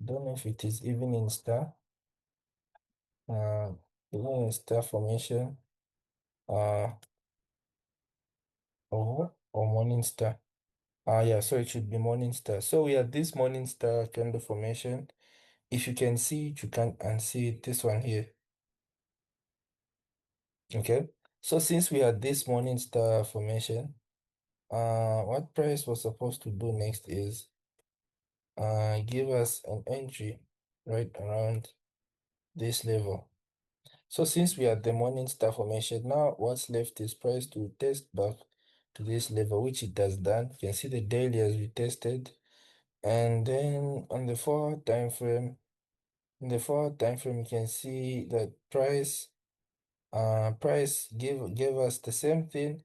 Don't know if it is evening star. Uh, Evening star formation. Uh, or morning star. Yeah, so it should be morning star. So we have this morning star candle formation. If you can see it, you can unsee it. This one here. Okay. So since we had this morning star formation, what price was supposed to do next is give us an entry right around this level. So since we are the morning star formation, now what's left is price to test back to this level, which it has done. You can see the daily as we tested. And then on the 4 time frame, in the 4 time frame, you can see that price gave us the same thing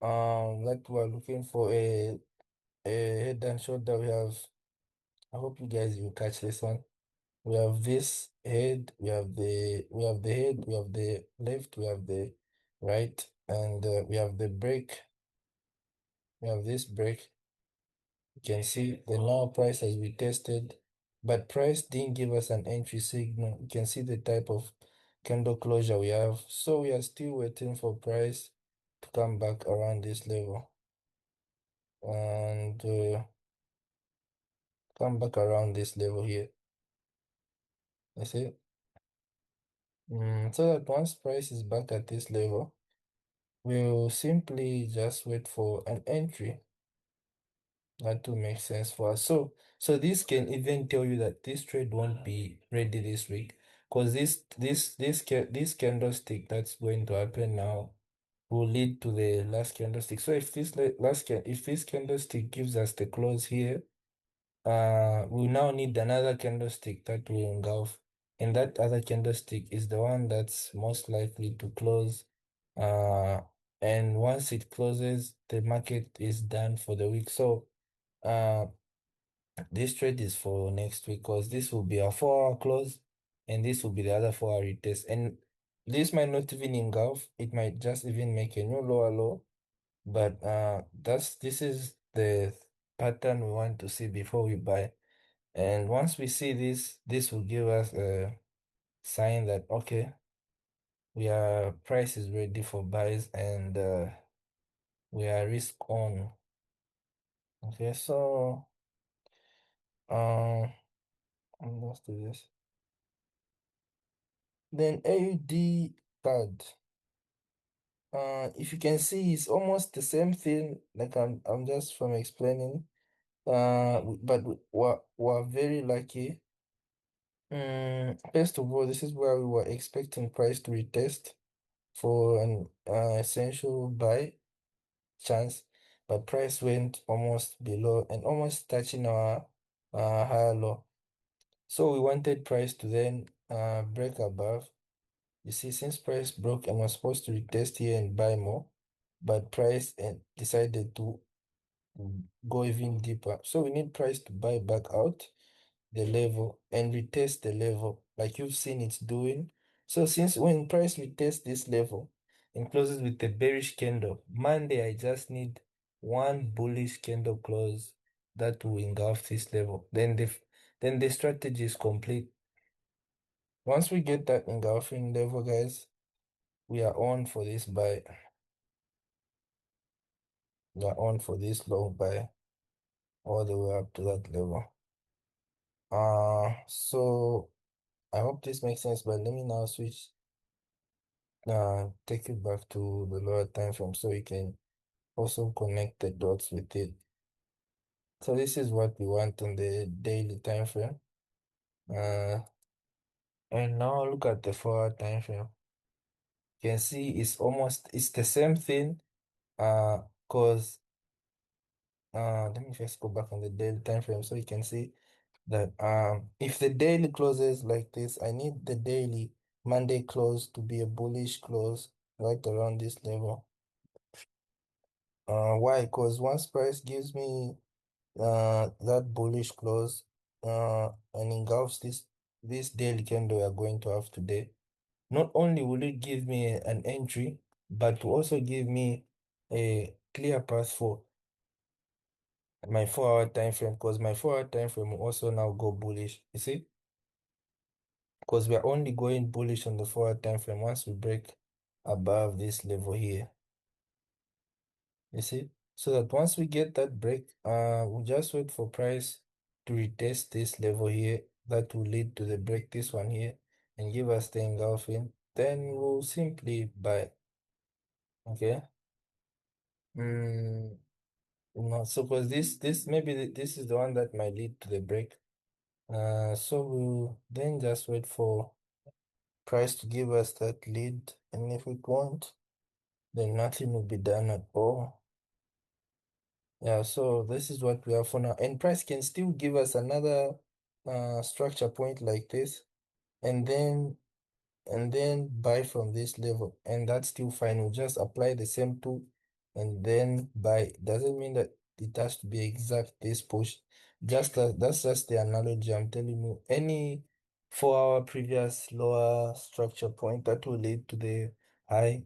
that we're looking for a head and shoulder. We have, I hope you guys will catch this one. We have this head, we have the head, we have the left, we have the right, and we have the break. We have this break. You can see the now price as we tested, but price didn't give us an entry signal. You can see the type of candle closure we have. So we are still waiting for price to come back around this level and come back around this level here. You see? So that once price is back at this level, we'll simply just wait for an entry. That will make sense for us. So this can even tell you that this trade won't be ready this week, because this candlestick that's going to happen now will lead to the last candlestick. So if if this candlestick gives us the close here, we now need another candlestick that will engulf, and that other candlestick is the one that's most likely to close. Uh, and once it closes, the market is done for the week. So, uh, this trade is for next week because this will be a 4 hour close, and this will be the other 4 hour retest. And this might not even engulf; it might just even make a new lower low. But this is the pattern we want to see before we buy. And once we see this will give us a sign that okay, price is ready for buys, and we are risk on. Okay, so um let's do this. Then AUD card. If you can see, it's almost the same thing. Like I'm just from explaining. But we're very lucky. First of all, this is where we were expecting price to retest for an essential buy chance, but price went almost below and almost touching our higher low. So we wanted price to then break above. You see, since price broke and was supposed to retest here and buy more, but price decided to go even deeper. So we need price to buy back out the level and retest the level like you've seen it's doing. So since when price retest this level and closes with a bearish candle, Monday I just need one bullish candle close that will engulf this level. Then the strategy is complete. Once we get that engulfing level, guys, we are on for this buy. We are on for this long buy all the way up to that level. So I hope this makes sense, but let me now switch, take it back to the lower time frame so you can also connect the dots with it. So this is what we want on the daily time frame. Uh, and now look at the 4 hour time frame. You can see it's the same thing. Cause let me first go back on the daily time frame so you can see that if the daily closes like this, I need the daily Monday close to be a bullish close right around this level. Why? Because once price gives me that bullish close and engulfs this daily candle we are going to have today, not only will it give me an entry, but will also give me a clear path for my 4 hour time frame, because my 4 hour time frame will also now go bullish. You see? Because we are only going bullish on the 4 hour time frame once we break above this level here. You see? So that once we get that break, we'll just wait for price to retest this level here. That will lead to the break, this one here, and give us the engulfing. Then we'll simply buy. Okay. Mm, no, so because this maybe this is the one that might lead to the break. So we'll then just wait for price to give us that lead, and if it won't, then nothing will be done at all. Yeah, so this is what we have for now. And price can still give us another structure point like this, and then buy from this level, and that's still fine. We'll just apply the same tool and then buy. Doesn't mean that it has to be exact this push. Just that's just the analogy I'm telling you. Any 4 hour previous lower structure point that will lead to the high.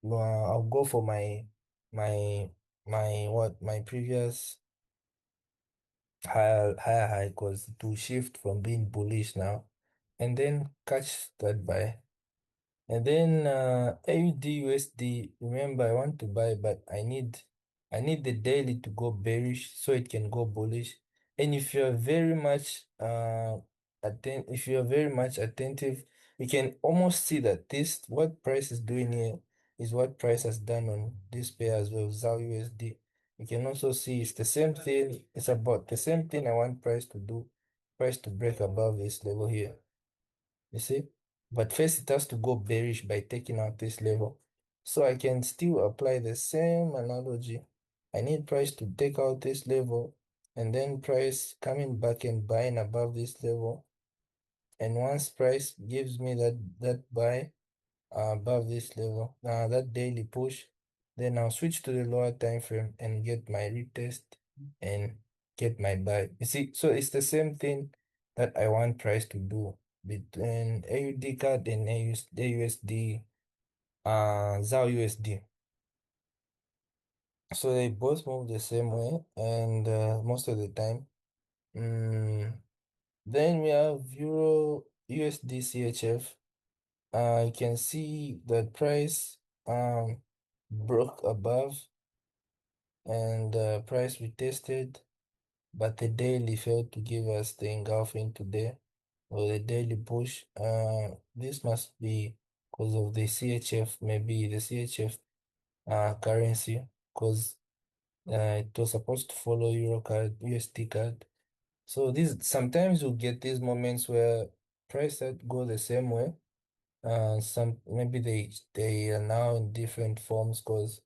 I'll go for my my previous higher high, because it will shift from being bullish now, and then catch that buy. And then AUD USD, remember I want to buy, but I need the daily to go bearish so it can go bullish. And if you're very much attentive, you can almost see that this what price is doing here is what price has done on this pair as well, ZAR USD. You can also see it's the same thing, it's about the same thing I want price to do, price to break above this level here. You see? But first it has to go bearish by taking out this level. So I can still apply the same analogy. I need price to take out this level, and then price coming back and buying above this level. And once price gives me that buy above this level, that daily push, then I'll switch to the lower time frame and get my retest and get my buy. You see, so it's the same thing that I want price to do between AUD CAD and AUSD, ZAR USD. So they both move the same way, and most of the time. Then we have Euro USD CHF. You can see the price broke above, and price retested, but the daily failed to give us the engulfing today, or the daily push. This must be because of the CHF, maybe the CHF currency, because it was supposed to follow Euro card, USD card. So these sometimes you get these moments where price that go the same way. Some maybe they are now in different forms because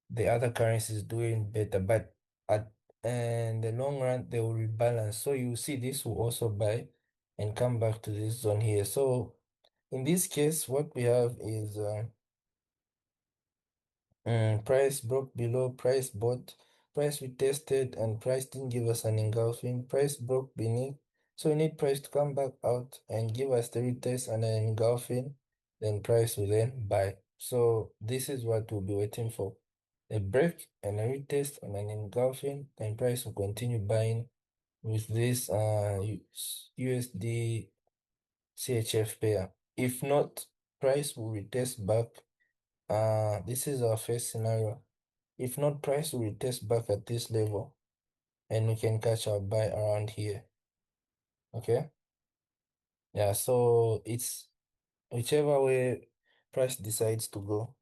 the other currency is doing better, but at in the long run they will rebalance. So you see this will also buy and come back to this zone here. So in this case, what we have is price broke below, price bought, price retested, and price didn't give us an engulfing. Price broke beneath. So we need price to come back out and give us the retest and an engulfing. Then price will then buy. So this is what we'll be waiting for. A break and a retest and an engulfing. Then price will continue buying with this USD CHF pair. If not, price will retest back. This is our first scenario. If not, price will retest back at this level, and we can catch our buy around here. Okay? Yeah, so it's whichever way price decides to go,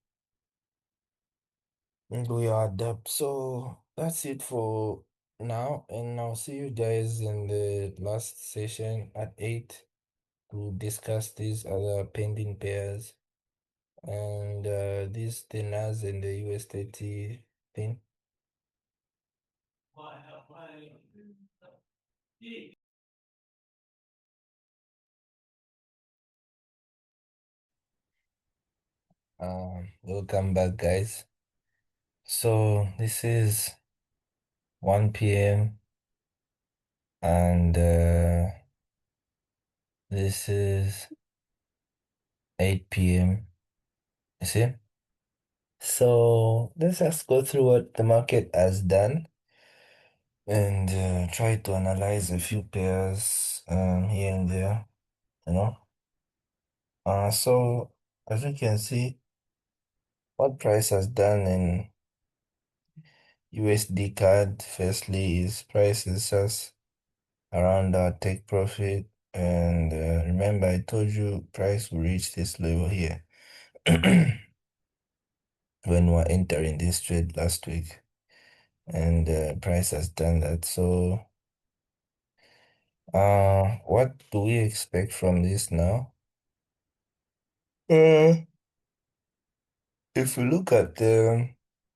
and we are adapt. So that's it for now, and I'll see you guys in the last session at 8 to discuss these other pending pairs and this the NAS and the US30 thing. Welcome back, guys. So this is 1 p.m. and this is 8 p.m. You see? So let's just go through what the market has done. and try to analyze a few pairs here and there, you know. So as you can see, what price has done in USD CAD, firstly, is price is just around our take profit. And remember, I told you price will reach this level here when we're entering this trade last week. And price has done that. So, what do we expect from this now? Uh, if we look at the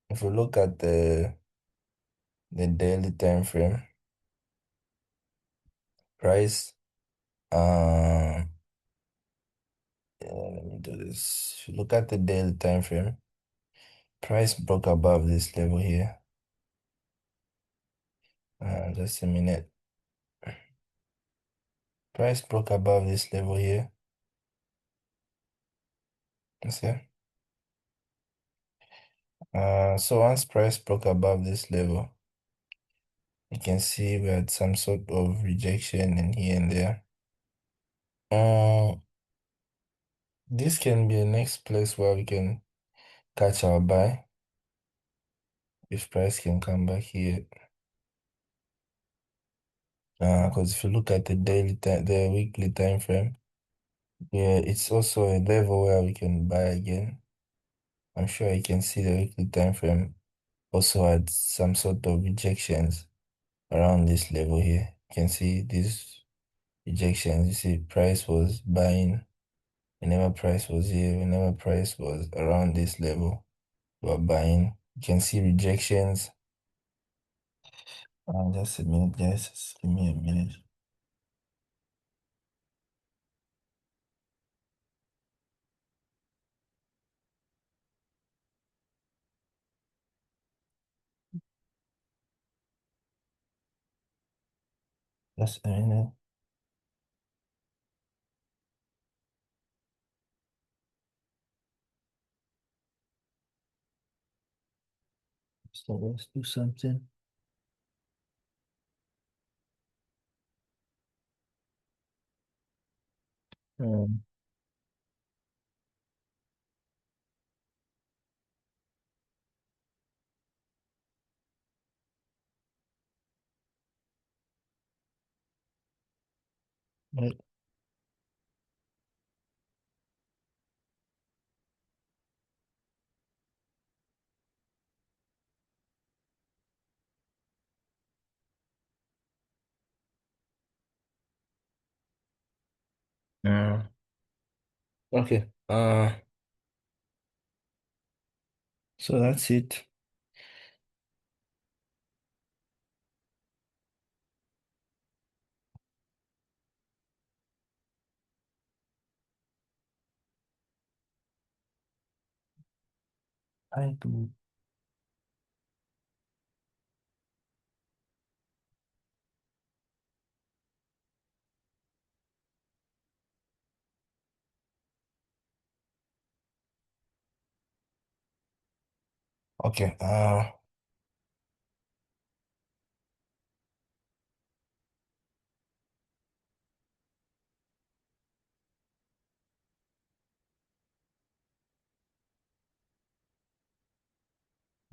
if we look at the daily time frame, price, let me do this. If you look at the daily time frame, price broke above this level here. Just a minute. Price broke above this level here. You see? So once price broke above this level, you can see we had some sort of rejection in here and there. Uh, this can be the next place where we can catch our buy if price can come back here. Because if you look at the daily time, the weekly time frame, yeah, it's also a level where we can buy again. I'm sure you can see the weekly time frame also had some sort of rejections around this level here. You can see these rejections. You see price was buying whenever price was here, whenever price was around this level, you are buying. You can see rejections. Just a minute, guys. Just give me a minute. Just a minute. So let's do something. Um, right. Okay. So that's it. I do. Okay.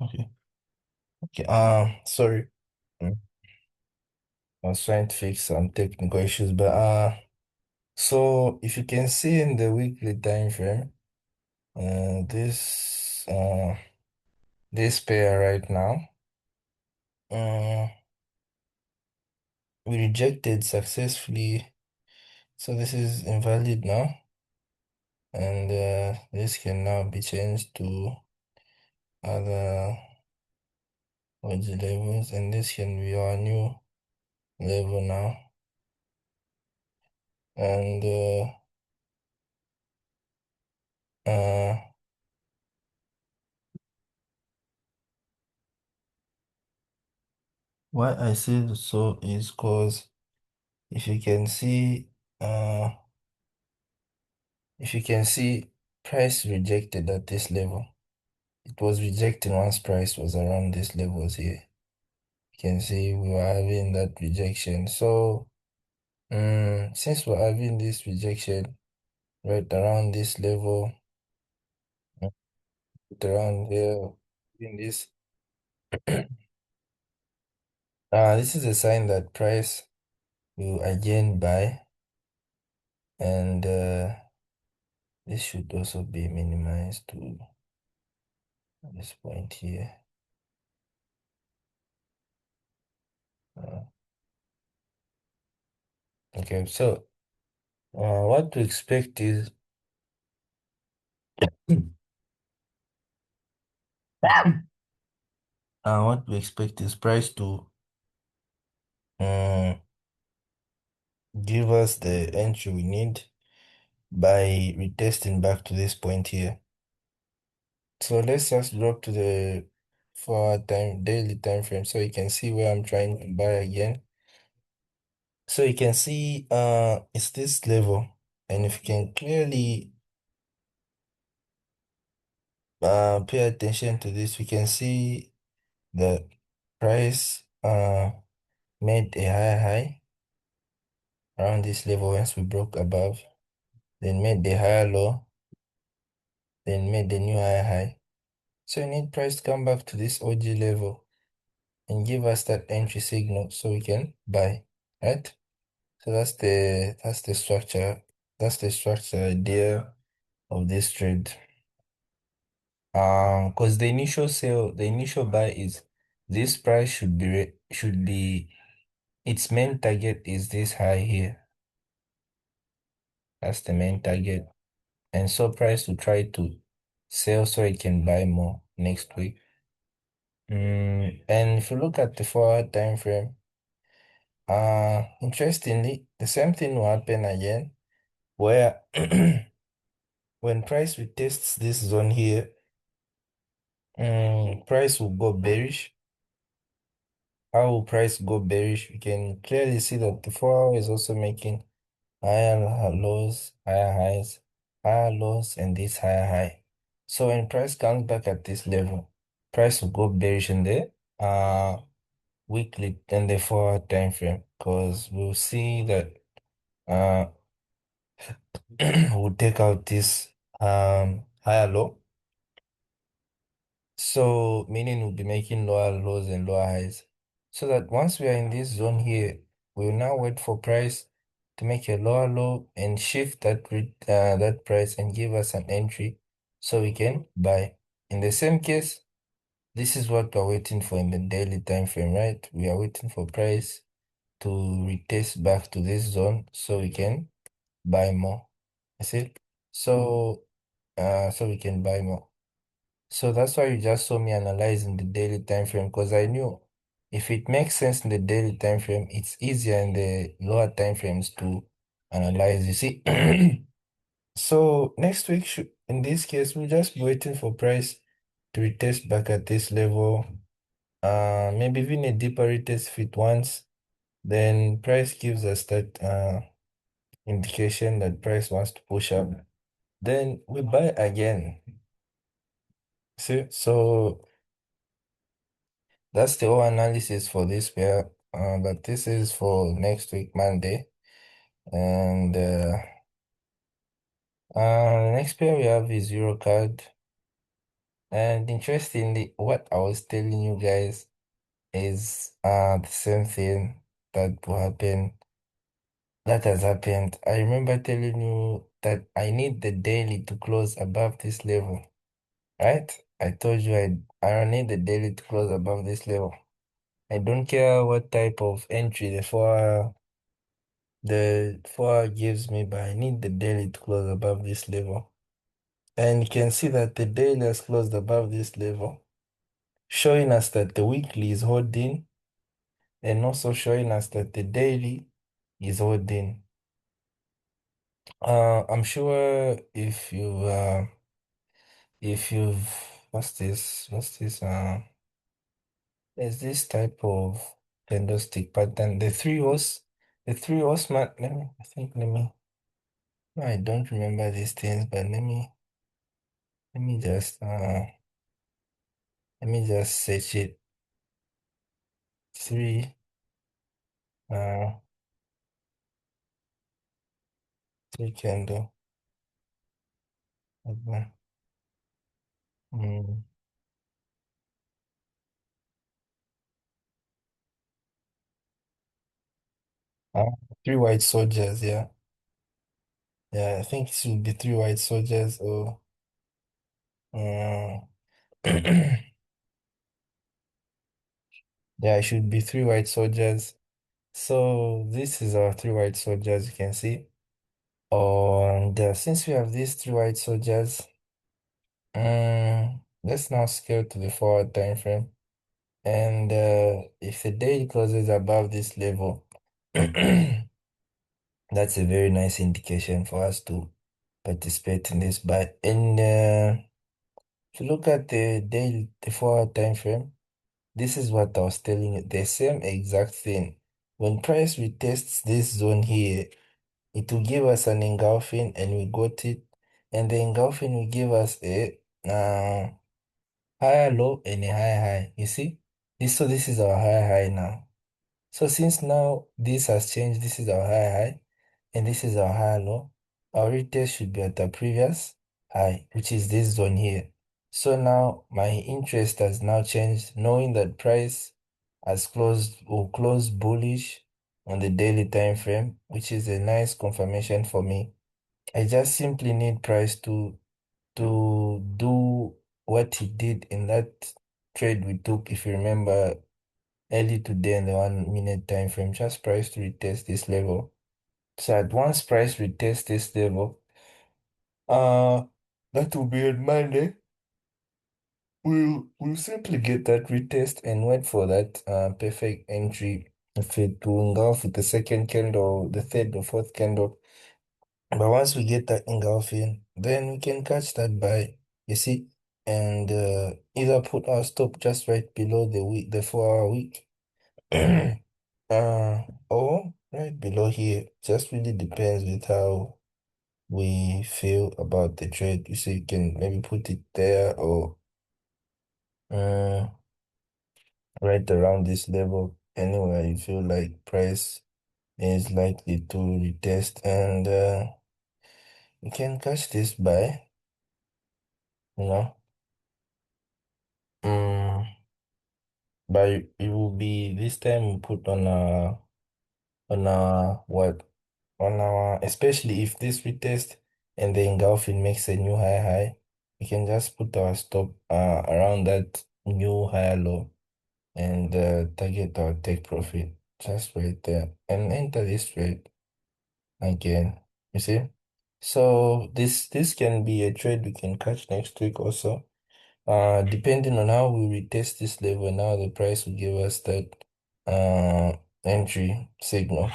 Okay. Okay. Sorry. Mm, I was trying to fix some technical issues, but so if you can see in the weekly time frame, this pair right now, uh, we rejected successfully. So this is invalid now, and this can now be changed to other OG levels, and this can be our new level now. And why I say so is because if you can see, uh, if you can see, price rejected at this level. It was rejecting once price was around this levels here. You can see we are having that rejection. So since we're having this rejection right around this level, right around here, in this, this is a sign that price will again buy, and this should also be minimized to this point here. Uh, okay, so what to expect is what we expect is price to um, give us the entry we need by retesting back to this point here. So let's just drop to the 4 hour daily time frame so you can see where I'm trying to buy again. So you can see it's this level, and if you can clearly pay attention to this, we can see the price made a higher high around this level once we broke above, then made the higher low, then made the new higher high. So you need price to come back to this OG level and give us that entry signal so we can buy, right? So that's the structure. That's the structure idea of this trade. Because the initial sale, the initial buy is this price should be its main target is this high here. That's the main target. And so price will try to sell so it can buy more next week. And if you look at the 4 hour time frame, interestingly, the same thing will happen again, where when price retests this zone here, price will go bearish. How will price go bearish? We can clearly see that the 4 hour is also making higher lows, higher highs, higher lows, and this higher high. So when price comes back at this level, price will go bearish in the weekly and the 4 hour time frame, because we'll see that uh we'll take out this higher low. So meaning we'll be making lower lows and lower highs. So that once we are in this zone here, we will now wait for price to make a lower low and shift that price and give us an entry so we can buy. In the same case, this is what we're waiting for in the daily time frame, right? We are waiting for price to retest back to this zone so we can buy more. I see? So so we can buy more. So that's why you just saw me analyzing the daily time frame, because I knew if it makes sense in the daily time frame, it's easier in the lower time frames to analyze. You see? So next week, in this case, we'll just be waiting for price to retest back at this level. Maybe even a deeper retest if it wants. Then price gives us that indication that price wants to push up. Then we buy again. See? So that's the whole analysis for this pair. But this is for next week, Monday. And next pair we have is Eurocard. And interestingly, what I was telling you guys is the same thing that will happen. That has happened. I remember telling you that I need the daily to close above this level, right? I told you I don't need the daily to close above this level. I don't care what type of entry the 4 hour gives me, but I need the daily to close above this level. And you can see that the daily has closed above this level, showing us that the weekly is holding, and also showing us that the daily is holding. I'm sure if you've there's this type of candlestick pattern, the three horseman. No, I don't remember these things, but let me just search it. three, uh, three candle. Okay. Mm. Uh, Three white soldiers, yeah. Yeah, I think it should be three white soldiers or uh, yeah, it should be three white soldiers. So this is our three white soldiers, you can see. And since we have these three white soldiers, let's now scale to the forward time frame. And if the day closes above this level, that's a very nice indication for us to participate in this. But if you look at the forward time frame, this is what I was telling you, the same exact thing. When price retests this zone here, it will give us an engulfing and we got it. And the engulfing will give us a higher low and a higher high. You see? This is our higher high now. So since now this has changed, this is our high high and this is our high low, our retest should be at the previous high, which is this zone here. So now my interest has now changed, knowing that price has closed or closed bullish on the daily time frame, which is a nice confirmation for me. I just simply need price to do what he did in that trade we took, if you remember early today in the 1 minute time frame, just price to retest this level. So at once price retest this level, uh, that will be on Monday. We'll simply get that retest and wait for that perfect entry if it will engulf with the second candle, the third or fourth candle. But once we get that engulfing, then we can catch that buy, you see, and either put our stop just right below the 4 hour week. Or right below here, just really depends with how we feel about the trade. You see, you can maybe put it there or uh, right around this level. Anywhere you feel like price is likely to retest, and you can catch this buy, you know. Mm, but it will be this time we put on our what on our, especially if this retest and the engulfing makes a new high high, we can just put our stop around that new higher low and target our take profit just right there and enter this trade again. You see? So this can be a trade we can catch next week also. Depending on how we retest this level, now the price will give us that entry signal,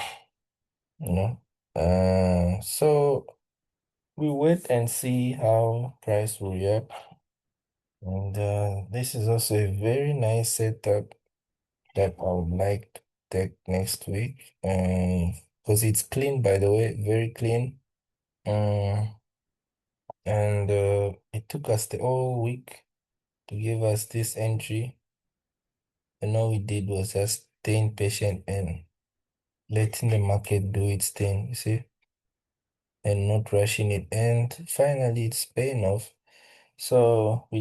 you know. So we wait and see how price will react. And this is also a very nice setup that I would like to take next week. Because it's clean, by the way, very clean. Um, and it took us the whole week to give us this entry. And all we did was just staying patient and letting the market do its thing, you see, and not rushing it. And finally, it's paying off. So I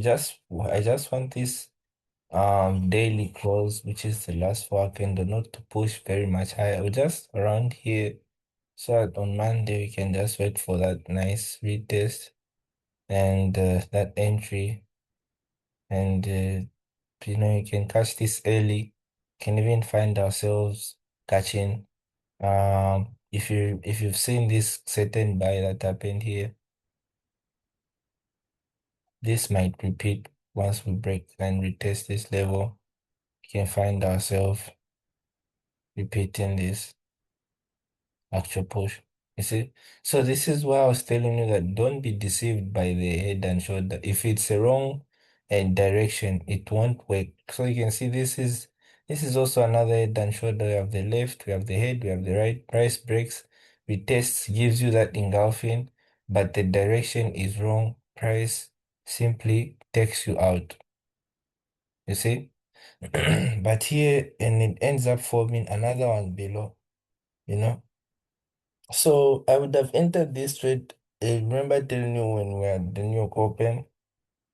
just want this daily close, which is the last four candle, not to push very much higher, or just around here. So that on Monday we can just wait for that nice retest and that entry, and you can catch this early. Can even find ourselves catching. If you've seen this certain buy that happened here, this might repeat once we break and retest this level. We can find ourselves repeating this actual push. You see? So this is why I was telling you that don't be deceived by the head and shoulder. If it's a wrong direction, it won't work. So you can see this is also another head and shoulder. We have the left, we have the head, we have the right. Price breaks, retest gives you that engulfing, but the direction is wrong. Price simply takes you out. You see? But here, and it ends up forming another one below, you know. So I would have entered this trade. I remember telling you when we had the New York Open.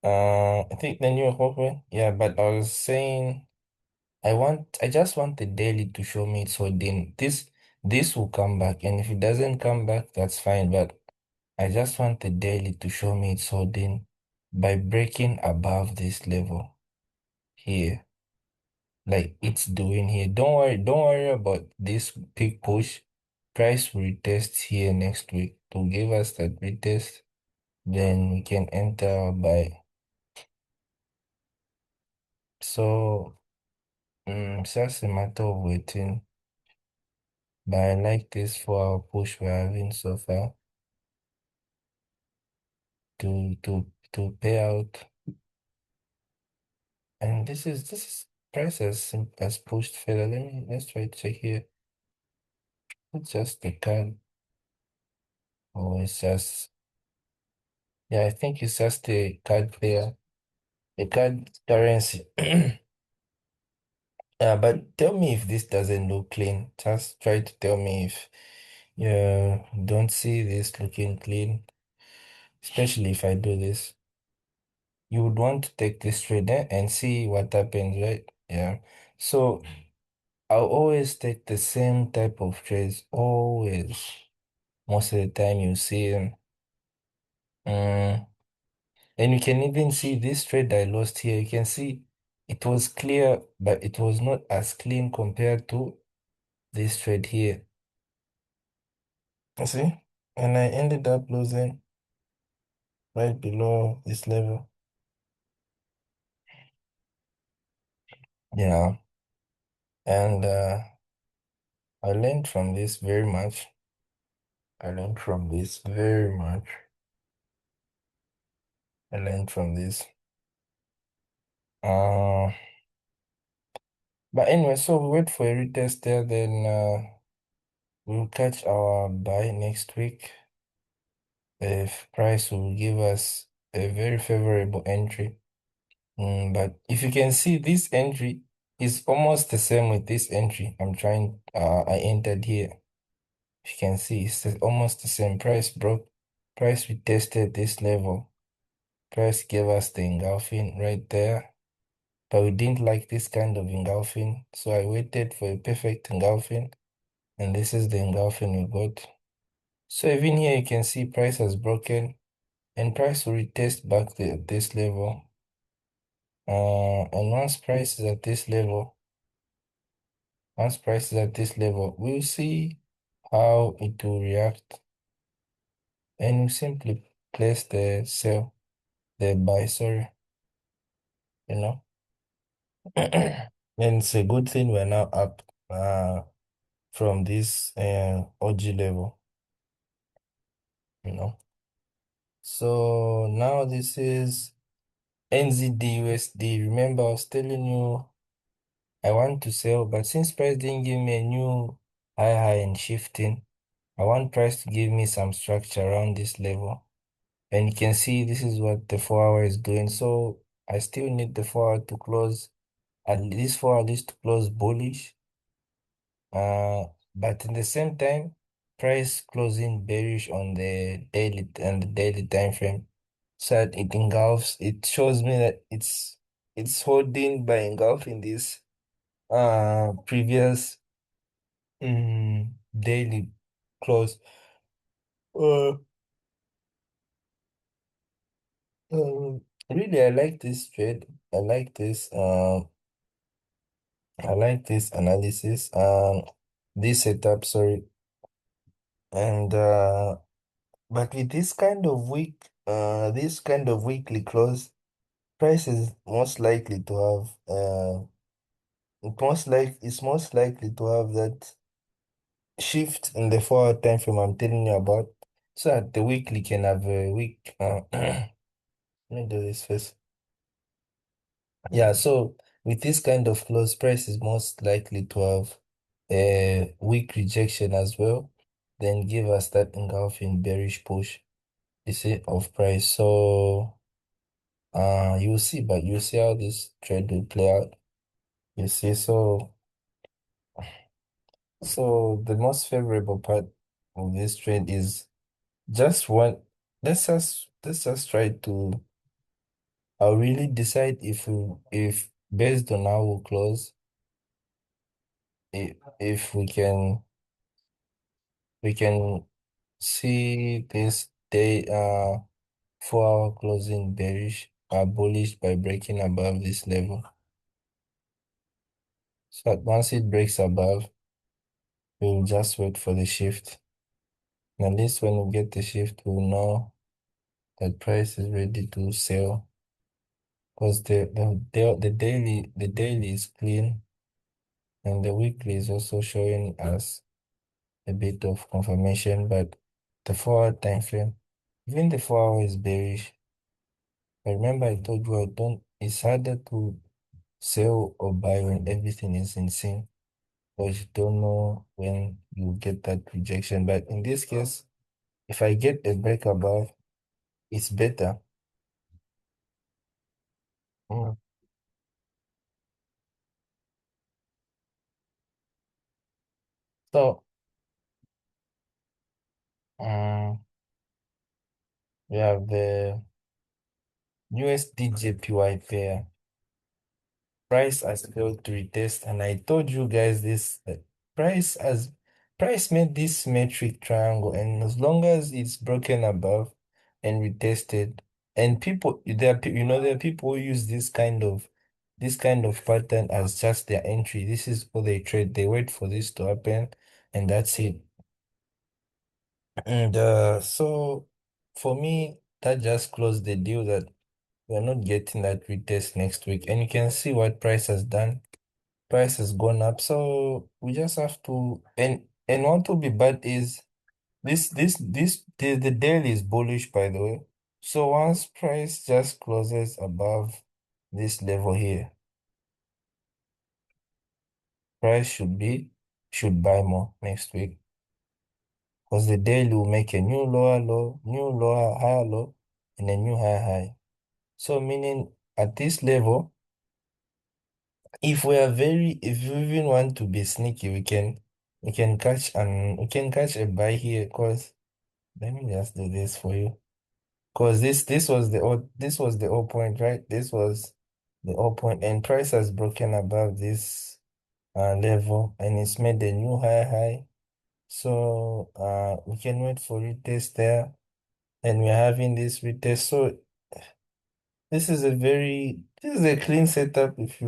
I think the New York Open, yeah, but I was saying I just want the daily to show me it's holding. This will come back, and if it doesn't come back, that's fine. But I just want the daily to show me it's holding by breaking above this level here, like it's doing here. Don't worry about this big push. Price will retest here next week to give us that retest. Then we can enter by. So, it's just a matter of waiting. But I like this for our push we're having so far to pay out. And this is price as pushed further. Let's try to check here. It's just the card. Or it's just yeah, I think it's just the card player. The card currency. But tell me if this doesn't look clean. Just try to tell me if you don't see this looking clean, especially if I do this. You would want to take this trade and see what happens, right? Yeah. So I'll always take the same type of trades, always. Most of the time you see them. Mm. And you can even see this trade I lost here. You can see it was clear, but it was not as clean compared to this trade here. You see? And I ended up losing right below this level. Yeah. And I learned from this very much. I learned from this very much. I learned from this. Uh, but anyway, so we wait for a retest there, then we'll catch our buy next week. If price will give us a very favorable entry. But if you can see, this entry is almost the same with this entry. I entered here. If you can see, it's almost the same. Price broke, price retested this level. Price gave us the engulfing right there. But we didn't like this kind of engulfing, so I waited for a perfect engulfing, and this is the engulfing we got. So even here you can see price has broken, and price will retest back this level. And once price is at this level, we'll see how it will react, and we simply place the sell, the buy, sorry, you know. And it's a good thing we're now up from this OG level, you know. So now this is NZD USD. Remember, I was telling you I want to sell, but since price didn't give me a new high and shifting, I want price to give me some structure around this level. And you can see this is what the 4 hour is doing. So I still need the 4 hour to close, at least 4 hour at least to close bullish. But in the same time, price closing bearish on the daily time frame. So that it engulfs, it shows me that it's holding by engulfing this previous daily close. Uh, really, I like this trade. I like this analysis. This setup, sorry. And but with this kind of weekly close, price is most likely to have it's most likely to have that shift in the 4 hour time frame I'm telling you about, so that the weekly can have a week. Let me do this first. Yeah, so with this kind of close, price is most likely to have a weak rejection as well, then give us that engulfing bearish push, you see, of price. So you'll see how this trade will play out. You see, so the most favorable part of this trade is just one. Let's just try to. I'll really decide if based on how we close, if we can see this day 4 hour closing bearish bullish by breaking above this level. So once it breaks above, we'll just wait for the shift. And at least when we get the shift, we'll know that price is ready to sell. Because the daily is clean and the weekly is also showing us a bit of confirmation, but the 4 hour time frame, even the 4 hour is bearish. But remember, I told you it's harder to sell or buy when everything is in sync, because you don't know when you get that rejection. But in this case, if I get a break above, it's better. Mm. So, um, we have the USD JPY pair. Price has failed to retest, and I told you guys this price has price made this metric triangle, and as long as it's broken above and retested, and people there are people who use this kind of pattern as just their entry. This is what they trade. They wait for this to happen, and that's it. And so for me, that just closed the deal that we're not getting that retest next week. And you can see what price has done. Price has gone up, so we just have to. And what will be bad is the daily is bullish, by the way. So once price just closes above this level here, price should buy more next week, because the daily will make a new lower low, new lower higher low, and a new higher high. So meaning at this level, if we even want to be sneaky, we can catch a buy here. Cause let me just do this for you. Cause this was the whole point, right? This was the whole point, and price has broken above this level, and it's made a new high. So we can wait for retest there, and we're having this retest. So this is a clean setup, if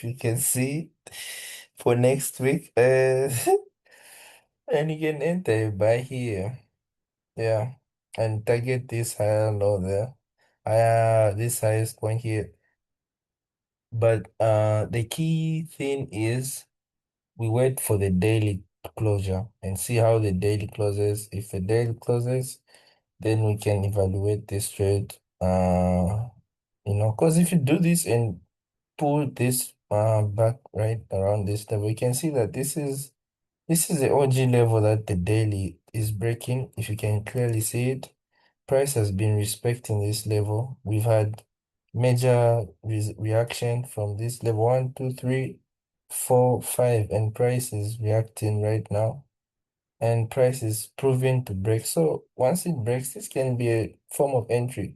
you can see, for next week. And you can enter a buy here. Yeah. And target this higher low there. This highest point here. But the key thing is we wait for the daily closure and see how the daily closes. If the daily closes, then we can evaluate this trade. Because if you do this and pull this back right around this level, you can see that this is the OG level that the daily is breaking. If you can clearly see it, price has been respecting this level. We've had major reaction from this level 1, 2, 3, 4, 5, and price is reacting right now. And price is proving to break. So once it breaks, this can be a form of entry.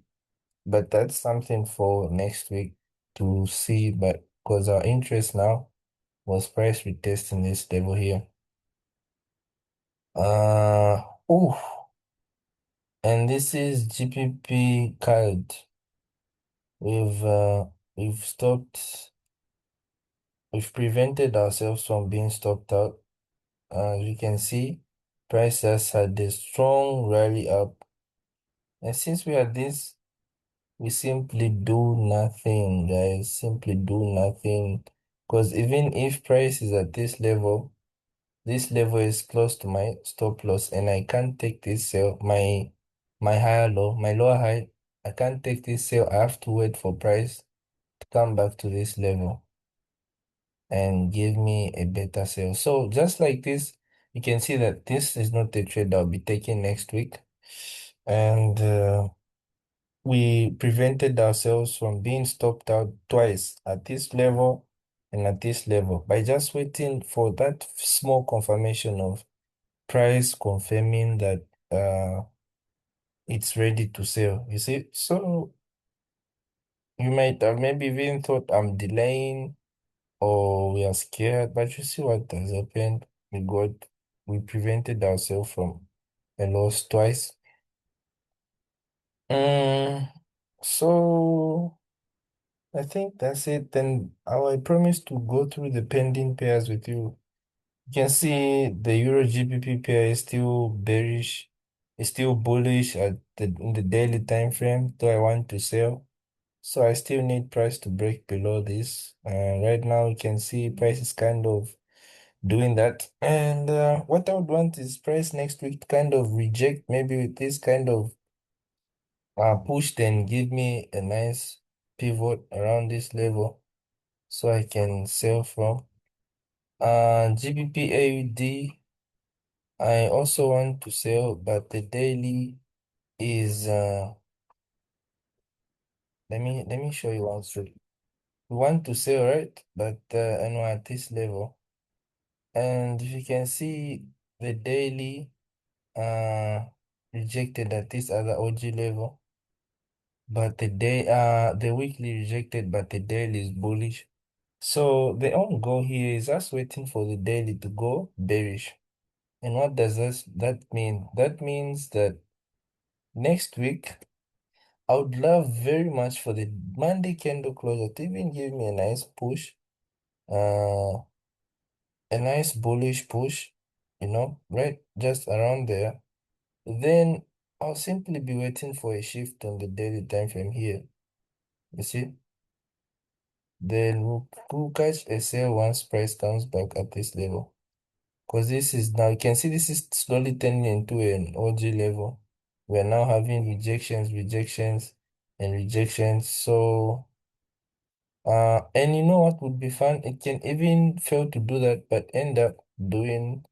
But that's something for next week to see. But because our interest now was price retesting this level here. Oh, and this is GPP card. We've uh, we've stopped. We've prevented ourselves from being stopped out. As you can see, price has had a strong rally up, and since we are this, we simply do nothing, guys. Simply do nothing, because even if price is at this level. This level is close to my stop loss, and I can't take this sell, my higher low, my lower high. I can't take this sell. I have to wait for price to come back to this level and give me a better sell. So just like this, you can see that this is not a trade I'll be taking next week. And we prevented ourselves from being stopped out twice at this level and at this level by just waiting for that small confirmation of price confirming that it's ready to sell. You see, so you might have maybe even thought I'm delaying or we are scared, but you see what has happened. We prevented ourselves from a loss twice. Mm, so I think that's it. Then I promise to go through the pending pairs with you. You can see the Euro GBP pair is still bearish, it's still bullish at in the daily time frame, though I want to sell. So I still need price to break below this. Right now you can see price is kind of doing that. And what I would want is price next week to kind of reject maybe with this kind of push, then give me a nice pivot around this level so I can sell from. GBP AUD, I also want to sell, but the daily is let me show you one straight. We want to sell, right? But I know at this level. And if you can see the daily uh rejected at this other OG level, but the weekly rejected, but the daily is bullish. So the own goal here is us waiting for the daily to go bearish. And what does that mean? That means that next week I would love very much for the Monday candle closure to even give me a nice push, uh, a nice bullish push, right just around there. Then I'll simply be waiting for a shift on the daily time frame here. You see? Then we'll catch a sale once price comes back at this level. Because this is now, you can see this is slowly turning into an OG level. We're now having rejections, rejections, and rejections. So, and you know what would be fun? It can even fail to do that, but end up doing,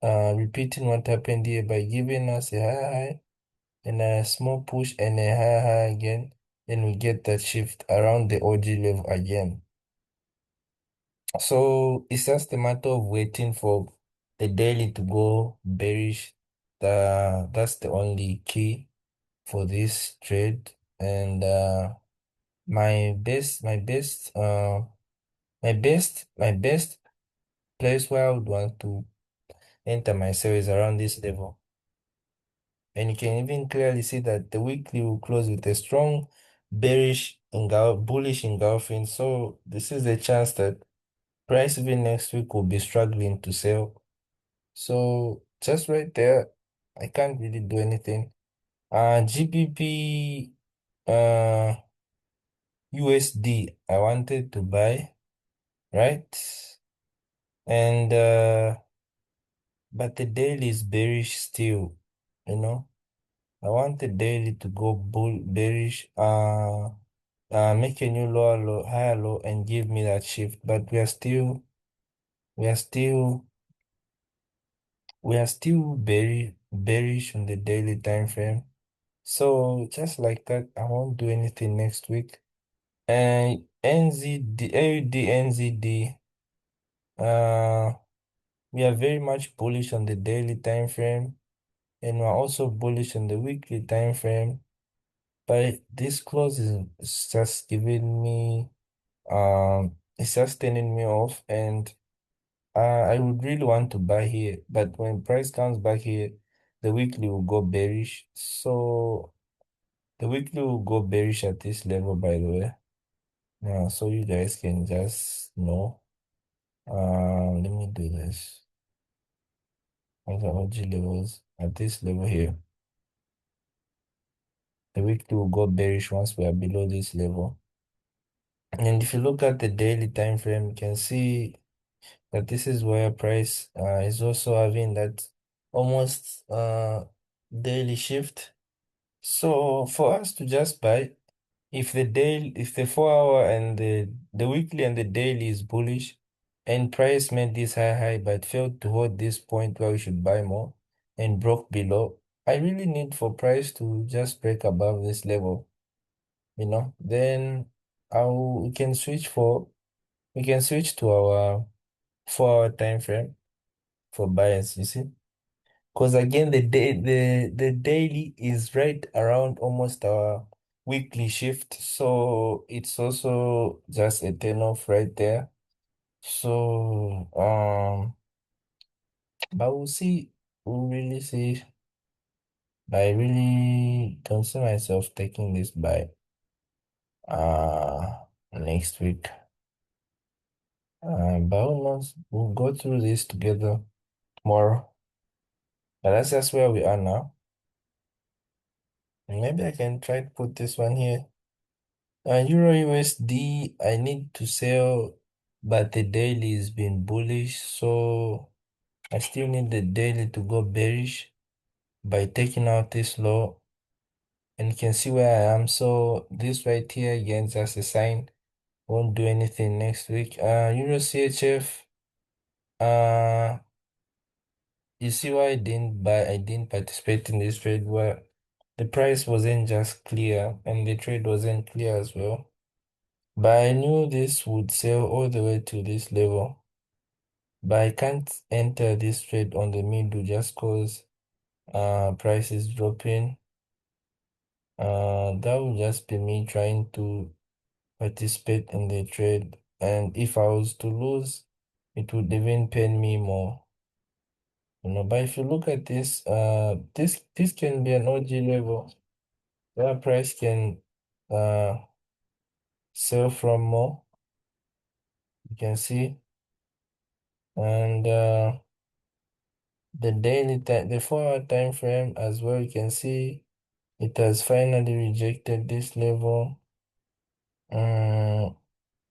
repeating what happened here by giving us a high, high and a small push and a high, high again. Then we get that shift around the OG level again. So it's just a matter of waiting for the daily to go bearish. That's the only key for this trade. And my best place where I would want to enter my sell is around this level. And you can even clearly see that the weekly will close with a strong bullish engulfing. So this is a chance that price even next week will be struggling to sell. So just right there, I can't really do anything. GBP USD, I wanted to buy, right? And but the daily is bearish still, you know. I want the daily to go bearish, make a new lower low, higher low, and give me that shift. But we are still, we are still bearish on the daily time frame. So just like that, I won't do anything next week. And NZD, AUD, NZD, uh, we are very much bullish on the daily time frame, and we're also bullish on the weekly time frame. But this close is just giving me, it's just turning me off, and I would really want to buy here. But when price comes back here, the weekly will go bearish. So the weekly will go bearish at this level, by the way. Yeah, so you guys can just know. Let me do this. What are OG levels at this level here? The weekly will go bearish once we are below this level. And if you look at the daily time frame, you can see that this is where price is also having that almost daily shift. So for us to just buy, if the 4 hour and the weekly and the daily is bullish, and price made this high but failed to hold this point where we should buy more and broke below, I really need for price to just break above this level, then we can switch for we can switch to our 4 hour time frame for buyers, you see? Because again, the daily is right around almost our weekly shift, so it's also just a turn off right there. So but we'll see. We'll really see. I really don't see myself taking this by next week. But who knows? We'll go through this together tomorrow. But that's just where we are now. And maybe I can try to put this one here. Euro USD, I need to sell, but the daily has been bullish, so I still need the daily to go bearish by taking out this low. And you can see where I am. So this right here again, just a sign. Won't do anything next week. Euro CHF. Uh, you see why I didn't buy? I didn't participate in this trade where the price wasn't just clear and the trade wasn't clear as well. But I knew this would sell all the way to this level. But I can't enter this trade on the middle just cause price is dropping. That would just be me trying to participate in the trade. And if I was to lose, it would even pain me more. But if you look at this, this can be an OG level where price can uh sell from more. You can see. And the 4 hour time frame as well, you can see it has finally rejected this level.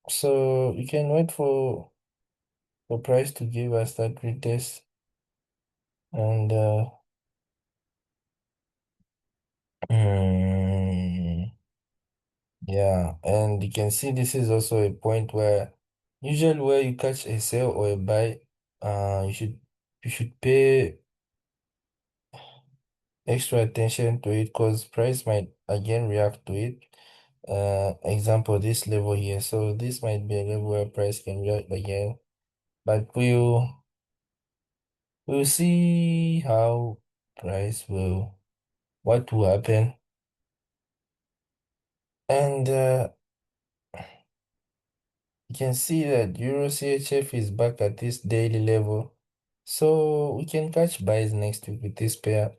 So you can wait for price to give us that retest. And mm, yeah, and you can see this is also a point where usually where you catch a sell or a buy, you should pay extra attention to it because price might again react to it. Example, this level here. So this might be a level where price can react again, but we'll see how price will what will happen. And you can see that Euro CHF is back at this daily level. So we can catch buys next week with this pair.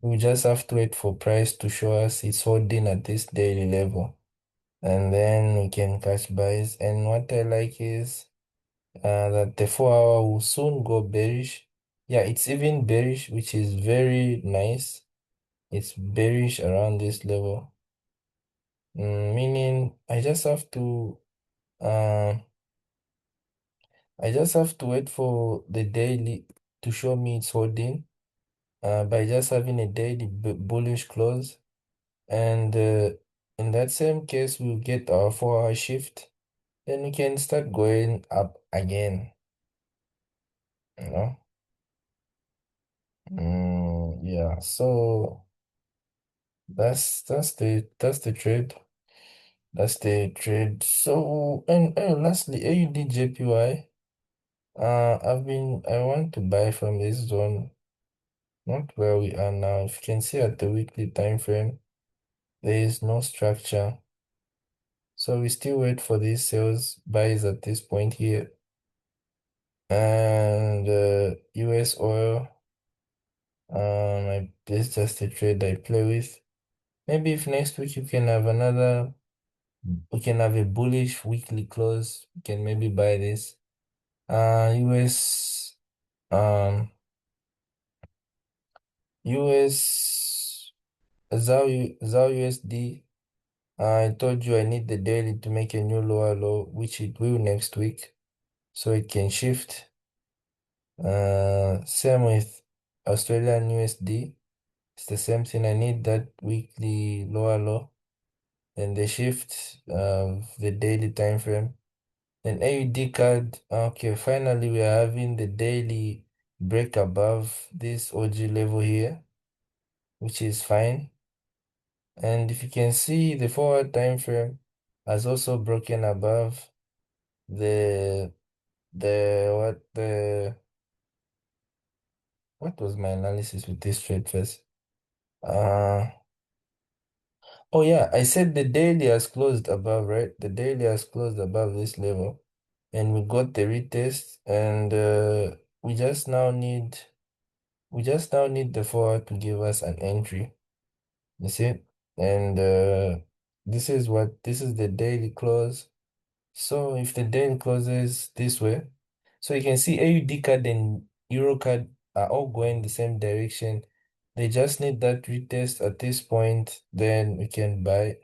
We just have to wait for price to show us it's holding at this daily level. And then we can catch buys. And what I like is that the 4 hour will soon go bearish. Yeah, it's even bearish, which is very nice. It's bearish around this level. Meaning uh, I just have to wait for the daily to show me it's holding by just having a daily bullish close. And in that same case, we'll get our 4 hour shift. Then we can start going up again, you know? Yeah, so that's the trade. That's the trade. So and lastly, AUD JPY. I want to buy from this zone, not where we are now. If you can see at the weekly time frame, there is no structure. So we still wait for these sales buys at this point here. And US oil, this is just a trade I play with. Maybe if next week we can have a bullish weekly close, we can maybe buy this. US, um, US, ZAR USD. I told you I need the daily to make a new lower low, which it will next week, so it can shift. Same with Australian USD. It's the same thing. I need that weekly lower low and the shift of the daily time frame. Then AUD card. Okay, finally we are having the daily break above this OG level here, which is fine. And if you can see, the 4 hour time frame has also broken above the what was my analysis with this trade first? Uh oh yeah, I said the daily has closed above, right? The daily has closed above this level, and we got the retest, and we just now need the forward to give us an entry. You see? And this is the daily close. So if the daily closes this way, so you can see AUD card and Euro card are all going the same direction. They just need that retest at this point, then we can buy.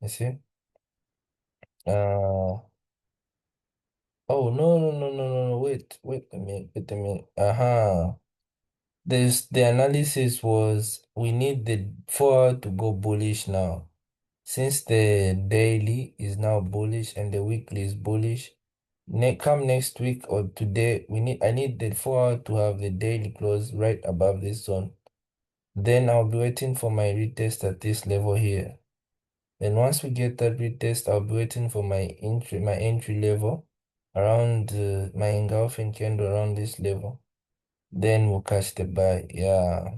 You see? Uh oh, no, wait a minute, wait a minute. The analysis was we need the forward to go bullish now. Since the daily is now bullish and the weekly is bullish, come next week or today, I need the forward to have the daily close right above this zone. Then I'll be waiting for my retest at this level here. Then once we get that retest, I'll be waiting for my entry level around my engulfing candle around this level. Then we'll catch the buy. Yeah,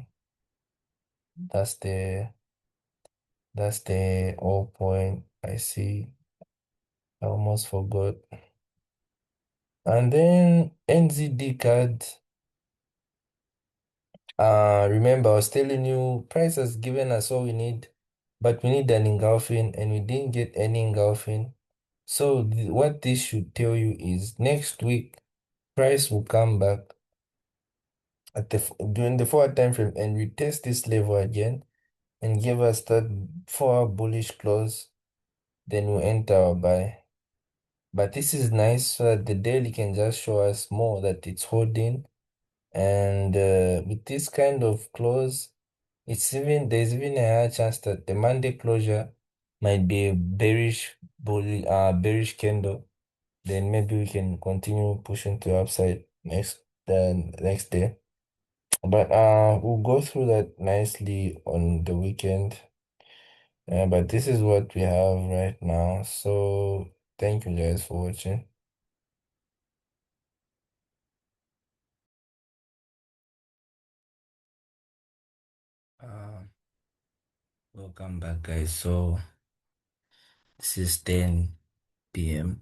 that's the that's the whole point. I see. I almost forgot. And then NZD card. Remember, I was telling you, price has given us all we need, but we need an engulfing, and we didn't get any engulfing. So what this should tell you is next week, price will come back during the forward time frame and retest this level again and give us that forward bullish close. Then we'll enter our buy. But this is nice so that the daily can just show us more that it's holding. And with this kind of close, there's even a higher chance that the Monday closure might be a bearish candle. Then maybe we can continue pushing to upside the next day. But we'll go through that nicely on the weekend. But this is what we have right now. So thank you guys for watching. Uh, Welcome back, guys. So this is 10 p.m.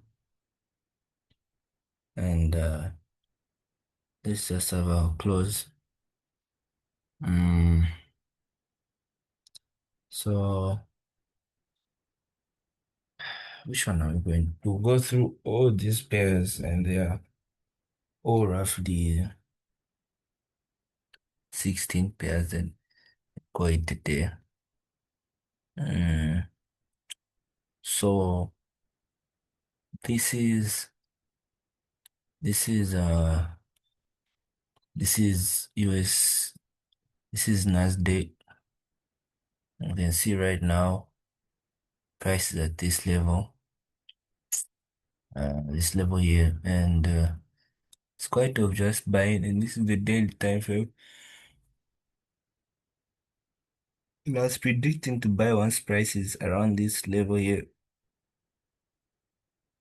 and let's just have our close. Mm, so which one are we going to go through all these pairs and they are all roughly 16 pairs and call it a day. Mm, so this is this is uh this is US this is Nasdaq. You can see right now price is at this level here, and it's quite of just buying, and this is the daily time frame. I was predicting to buy once price is around this level here,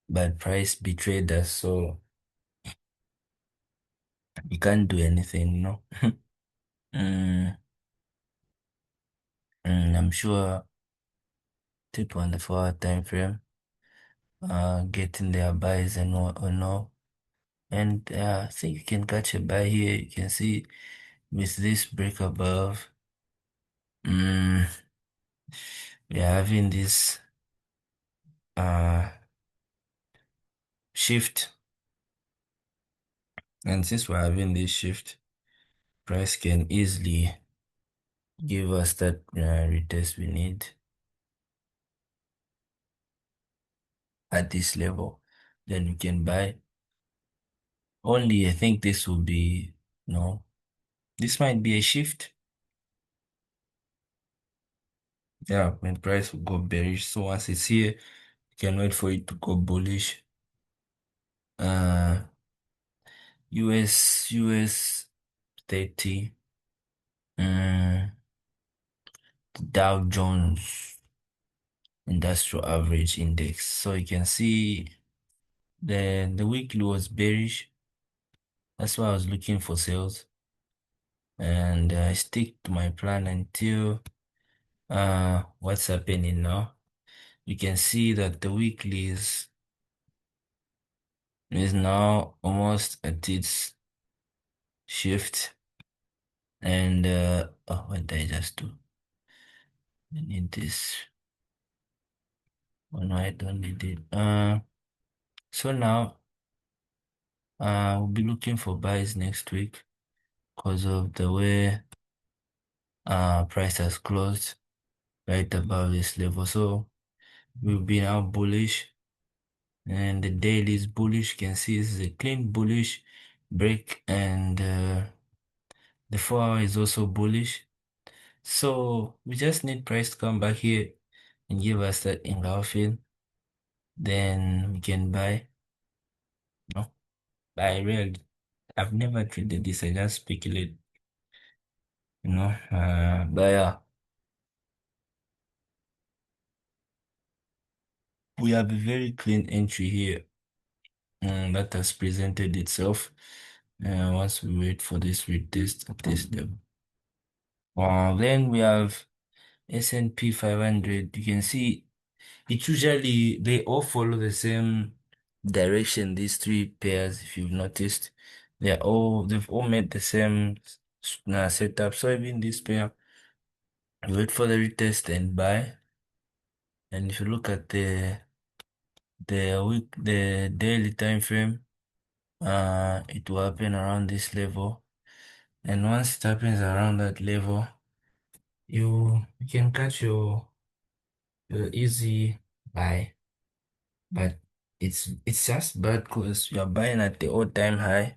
but price betrayed us, so we can't do anything. Mm, I'm sure people on the 4 hour time frame getting their buys and what or no. And I think you can catch a buy here. You can see with this break above, mm, we're having this uh shift. And since we're having this shift, price can easily give us that retest we need at this level. Then we can buy. Only I think this will be, no, this might be a shift. Yeah, when price will go bearish. So once it's here, you can wait for it to go bullish. Uh, US 30, um, Dow Jones Industrial Average Index. So you can see The weekly was bearish. That's why I was looking for sales, and I stick to my plan until what's happening now. You can see that the weekly is now almost at its shift, and oh, what did I just do? I need this. Oh no, I don't need it. So now we'll be looking for buys next week because of the way price has closed right above this level. So we'll be now bullish, and the daily is bullish. You can see this is a clean bullish break, and the 4 hour is also bullish. So we just need price to come back here and give us that engulfing. Then we can buy. No, I really, I've never traded this. I just speculate, but yeah, we have a very clean entry here, that has presented itself. Once we wait for this retest at this level. Then we have S&P 500. You can see it usually, they all follow the same direction, these three pairs, if you've noticed. They've all made the same setup. So even this pair, you wait for the retest and buy. And if you look at the daily time frame, it will happen around this level. And once it happens around that level, you can catch your easy buy. But it's just bad because you're buying at the all-time high,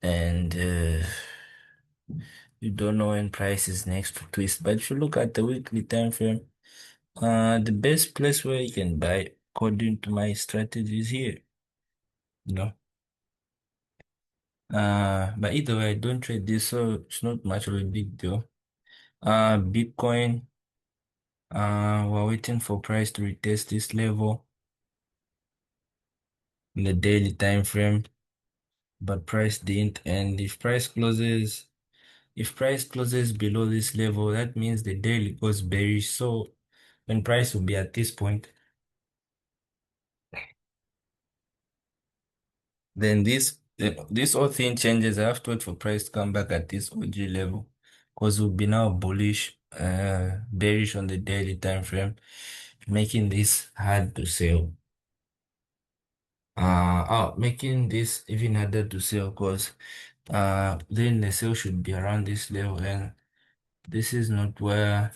and you don't know when price is next to twist. But if you look at the weekly time frame, the best place where you can buy according to my strategy is here. You know. But either way, I don't trade this, so it's not much of a big deal. Bitcoin, we're waiting for price to retest this level in the daily time frame, but price didn't. And if price closes below this level, that means the daily goes bearish. So when price will be at this point, then this whole thing changes. I have to wait for price to come back at this OG level because we'll be now bullish, bearish on the daily time frame, making this hard to sell. Making this even harder to sell because then the sale should be around this level, and this is not where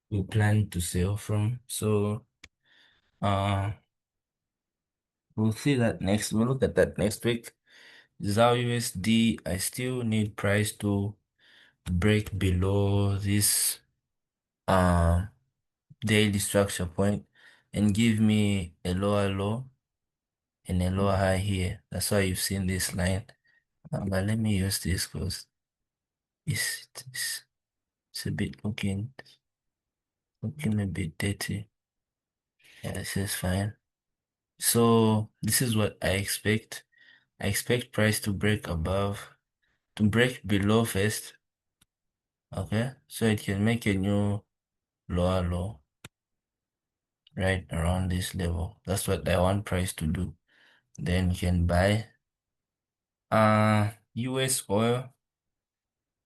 we plan to sell from. So uh we'll look at that next week. ZAR USD, I still need price to break below this uh daily structure point and give me a lower low and a lower high here. That's why you've seen this line. But let me use this because it's a bit looking a bit dirty. Yeah, this is fine. So this is what I expect. I expect price to break below first. Okay, so it can make a new lower low right around this level. That's what I want price to do. Then you can buy US oil.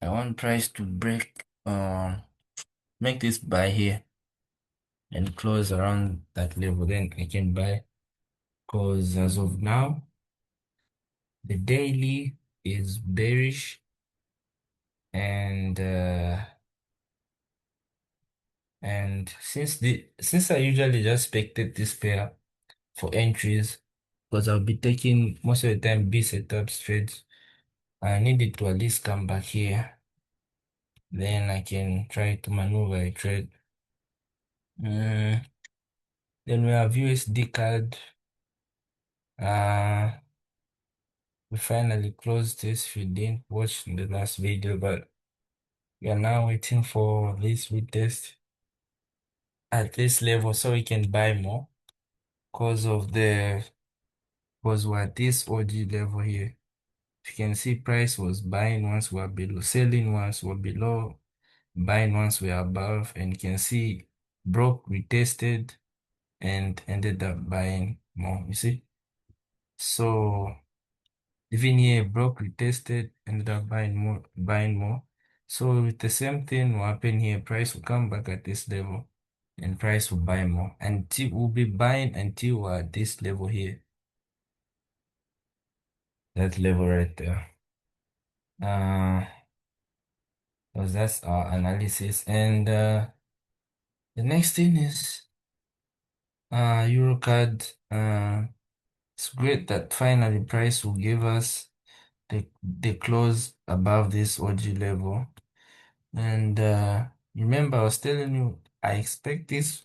I want price to make this buy here and close around that level. Then I can buy because as of now the daily is bearish, and since I usually just spectate this pair for entries because I'll be taking most of the time B setups trades. I need it to at least come back here. Then I can try to maneuver a trade. Mm, then we have USD card. Uh, we finally closed this. If you didn't watch the last video, but we are now waiting for this retest at this level so we can buy more because of the because we're at this OG level here. You can see price was buying once we're below, selling once we're below, buying once we're above, and you can see broke, retested, and ended up buying more. You see? So even here, broke, retested, ended up buying more, buying more. So with the same thing will happen here, price will come back at this level and price will buy more. Until we'll be buying until we're at this level here. That level right there. Uh, because that's our analysis. And the next thing is Eurocard. It's great that finally price will give us the close above this OG level. And remember, I was telling you, I expect this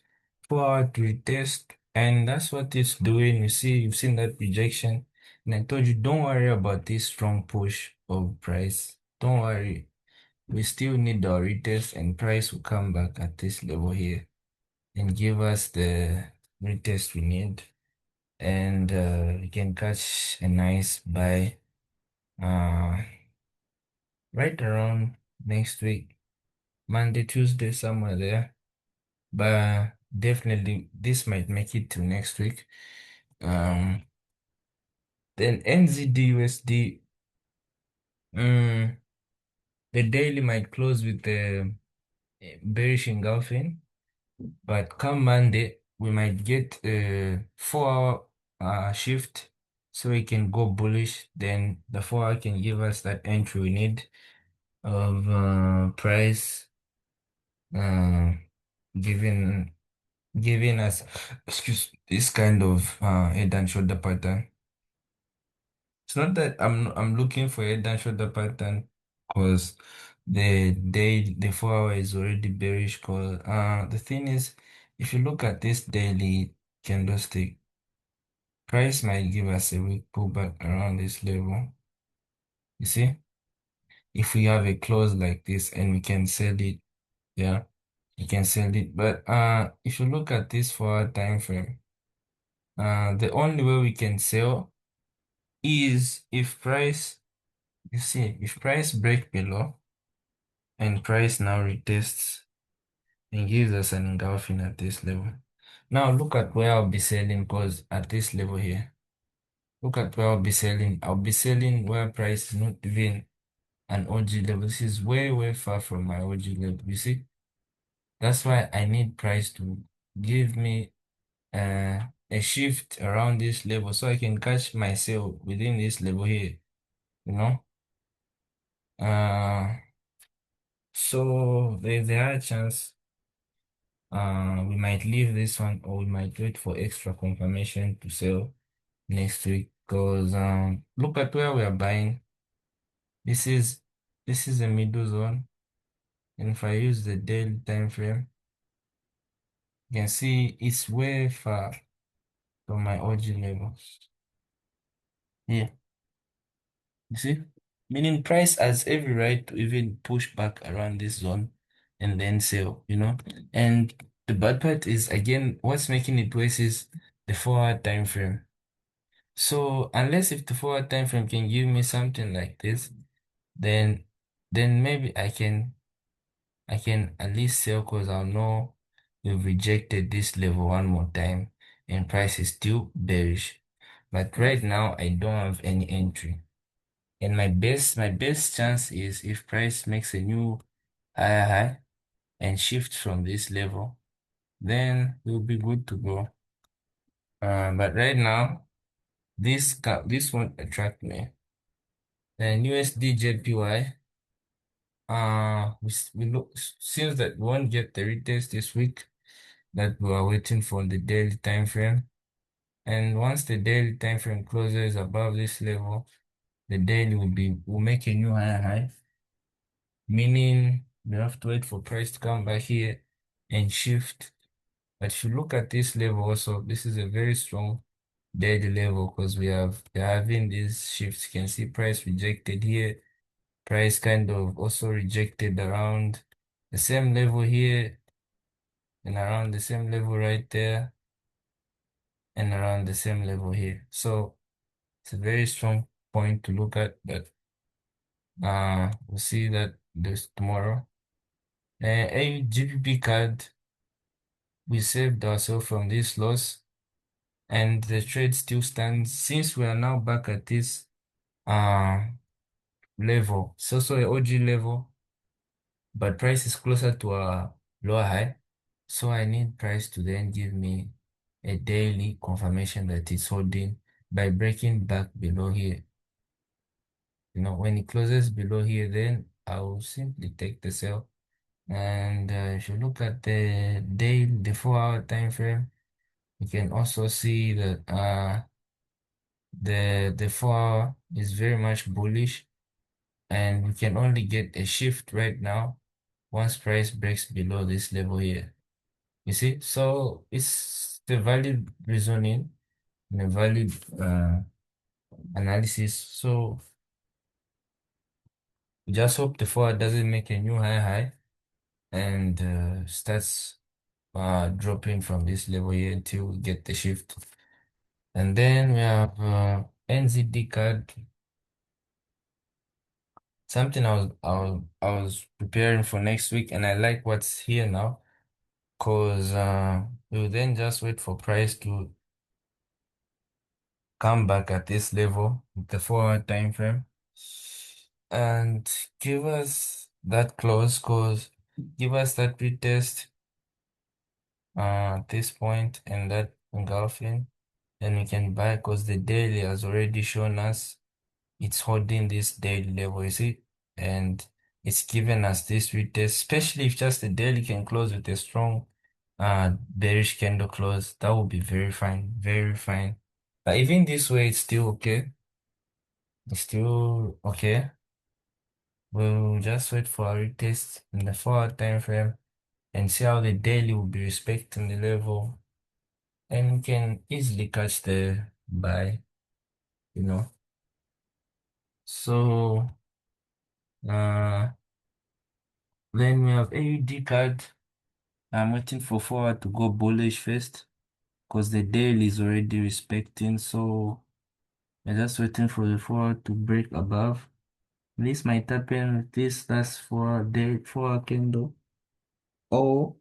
4 hour to retest, and that's what it's doing. You see, you've seen that rejection, and I told you, don't worry about this strong push of price. Don't worry. We still need our retest, and price will come back at this level here and give us the retest we need. And we can catch a nice buy uh, right around next week, Monday, Tuesday, somewhere there. But definitely this might make it to next week. Um, then NZD-USD, mm, the daily might close with the bearish engulfing, but come Monday we might get a 4 hour shift, so we can go bullish. Then the 4 hour can give us that entry we need of price uh, giving giving us excuse this kind of head and shoulder pattern. It's not that I'm looking for head and shoulder pattern because the 4 hour is already bearish. Cause the thing is, if you look at this daily candlestick, price might give us a weak pullback around this level. You see, if we have a close like this and we can sell it, yeah, you can sell it. But if you look at this 4 hour time frame, the only way we can sell is if price, you see, if price break below and price now retests and gives us an engulfing at this level. Now look at where I'll be selling because at this level here, look at where I'll be selling. I'll be selling where price is not even an OG level. This is way, way far from my OG level. You see, that's why I need price to give me a shift around this level so I can catch my sale within this level here, you know. Uh, so there's a high chance we might leave this one or we might wait for extra confirmation to sell next week because look at where we are buying. This is this is a middle zone, and if I use the daily time frame, you can see it's way far from my OG level. Yeah, you see? Meaning price has every right to even push back around this zone and then sell, you know? And the bad part is again, what's making it worse is the 4 hour time frame. So unless if the 4 hour time frame can give me something like this, then maybe I can at least sell because I'll know we've rejected this level one more time and price is still bearish. But right now I don't have any entry. And my best chance is if price makes a new higher high and shift from this level, then we'll be good to go. But right now, this won't attract me. Then USD JPY, we look seems that we won't get the retest this week that we are waiting for the daily time frame. And once the daily time frame closes above this level, the daily will make a new higher high, meaning we have to wait for price to come back here and shift. But if you look at this level also, this is a very strong daily level because we're having these shifts. You can see price rejected here, price kind of also rejected around the same level here and around the same level right there and around the same level here. So It's a very strong point to look at, but we'll see that this tomorrow. A GPP card, we saved ourselves from this loss, and the trade still stands since we are now back at this uh level. It's also a OG level, but price is closer to a lower high. So I need price to then give me a daily confirmation that it's holding by breaking back below here. You know, when it closes below here, then I will simply take the sell. And if you look at the day, the 4 hour time frame, you can also see that the 4 hour is very much bullish, and we can only get a shift right now once price breaks below this level here. You see, so it's the valid reasoning and a valid analysis. So we just hope the 4 hour doesn't make a new high and starts dropping from this level here until we get the shift. And then we have NZD card, something I was preparing for next week, and I like what's here now, cause we'll then just wait for price to come back at this level with the 4 hour time frame and give us that close, cause give us that retest at this point and that engulfing, then we can buy, cause the daily has already shown us it's holding this daily level, you see, and it's given us this retest, especially if just the daily can close with a strong bearish candle close, that would be very fine, very fine. But even this way, it's still okay. It's still okay. We'll just wait for a retest in the 4 hour time frame and see how the daily will be respecting the level, and we can easily catch the buy, you know. So uh then we have AUD card. I'm waiting for 4 hour to go bullish first because the daily is already respecting. So I'm just waiting for the 4 hour to break above. This might happen with this last 4 hour day, 4 hour candle, or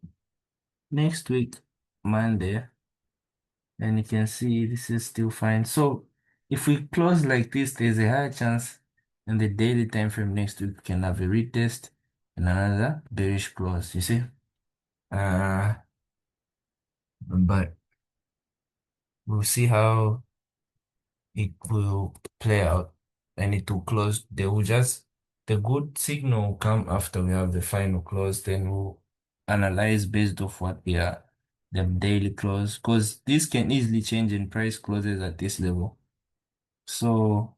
next week, Monday. And you can see this is still fine. So if we close like this, there's a higher chance in the daily time frame next week we can have a retest and another bearish close, you see? Uh, but we'll see how it will play out, and it will close. They will just, the good signal will come after we have the final close, then we'll analyze based off what we are, the daily close, because this can easily change in price closes at this level. So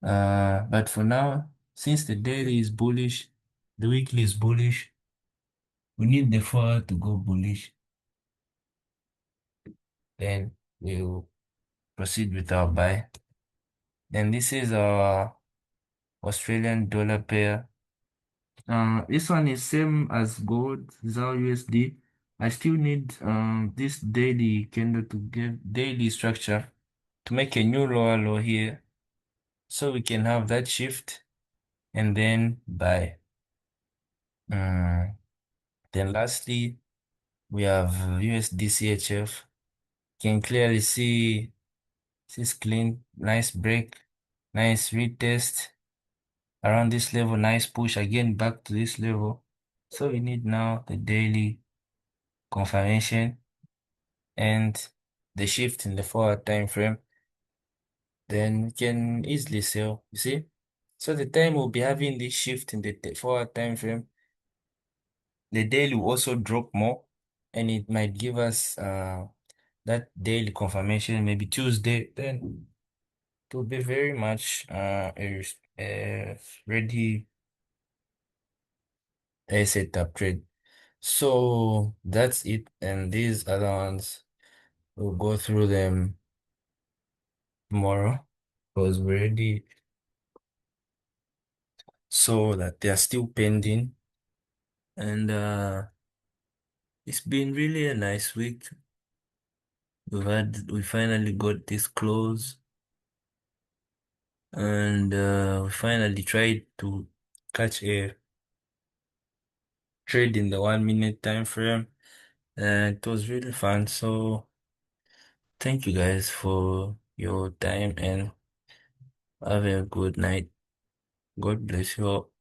but for now, since the daily is bullish, the weekly is bullish, we need the 4 hour to go bullish. Then we'll proceed with our buy. Then this is our Australian dollar pair. This one is same as gold, ZAR USD. I still need this daily candle to give daily structure to make a new lower low here, so we can have that shift and then buy. Then lastly, we have USD CHF. Can clearly see this clean, nice break, nice retest around this level, nice push again back to this level. So we need now the daily confirmation and the shift in the 4 hour time frame. Then we can easily sell, you see? So the time we'll be having this shift in the 4 hour time frame, the daily will also drop more, and it might give us that daily confirmation maybe Tuesday. Then it will be very much a ready a setup trade. So that's it, and these other ones we'll go through them tomorrow because we already saw that they are still pending, and it's been really a nice week. We finally got this close. and we finally tried to catch a trade in the 1 minute time frame, and it was really fun. So thank you guys for your time and have a good night. God bless you all.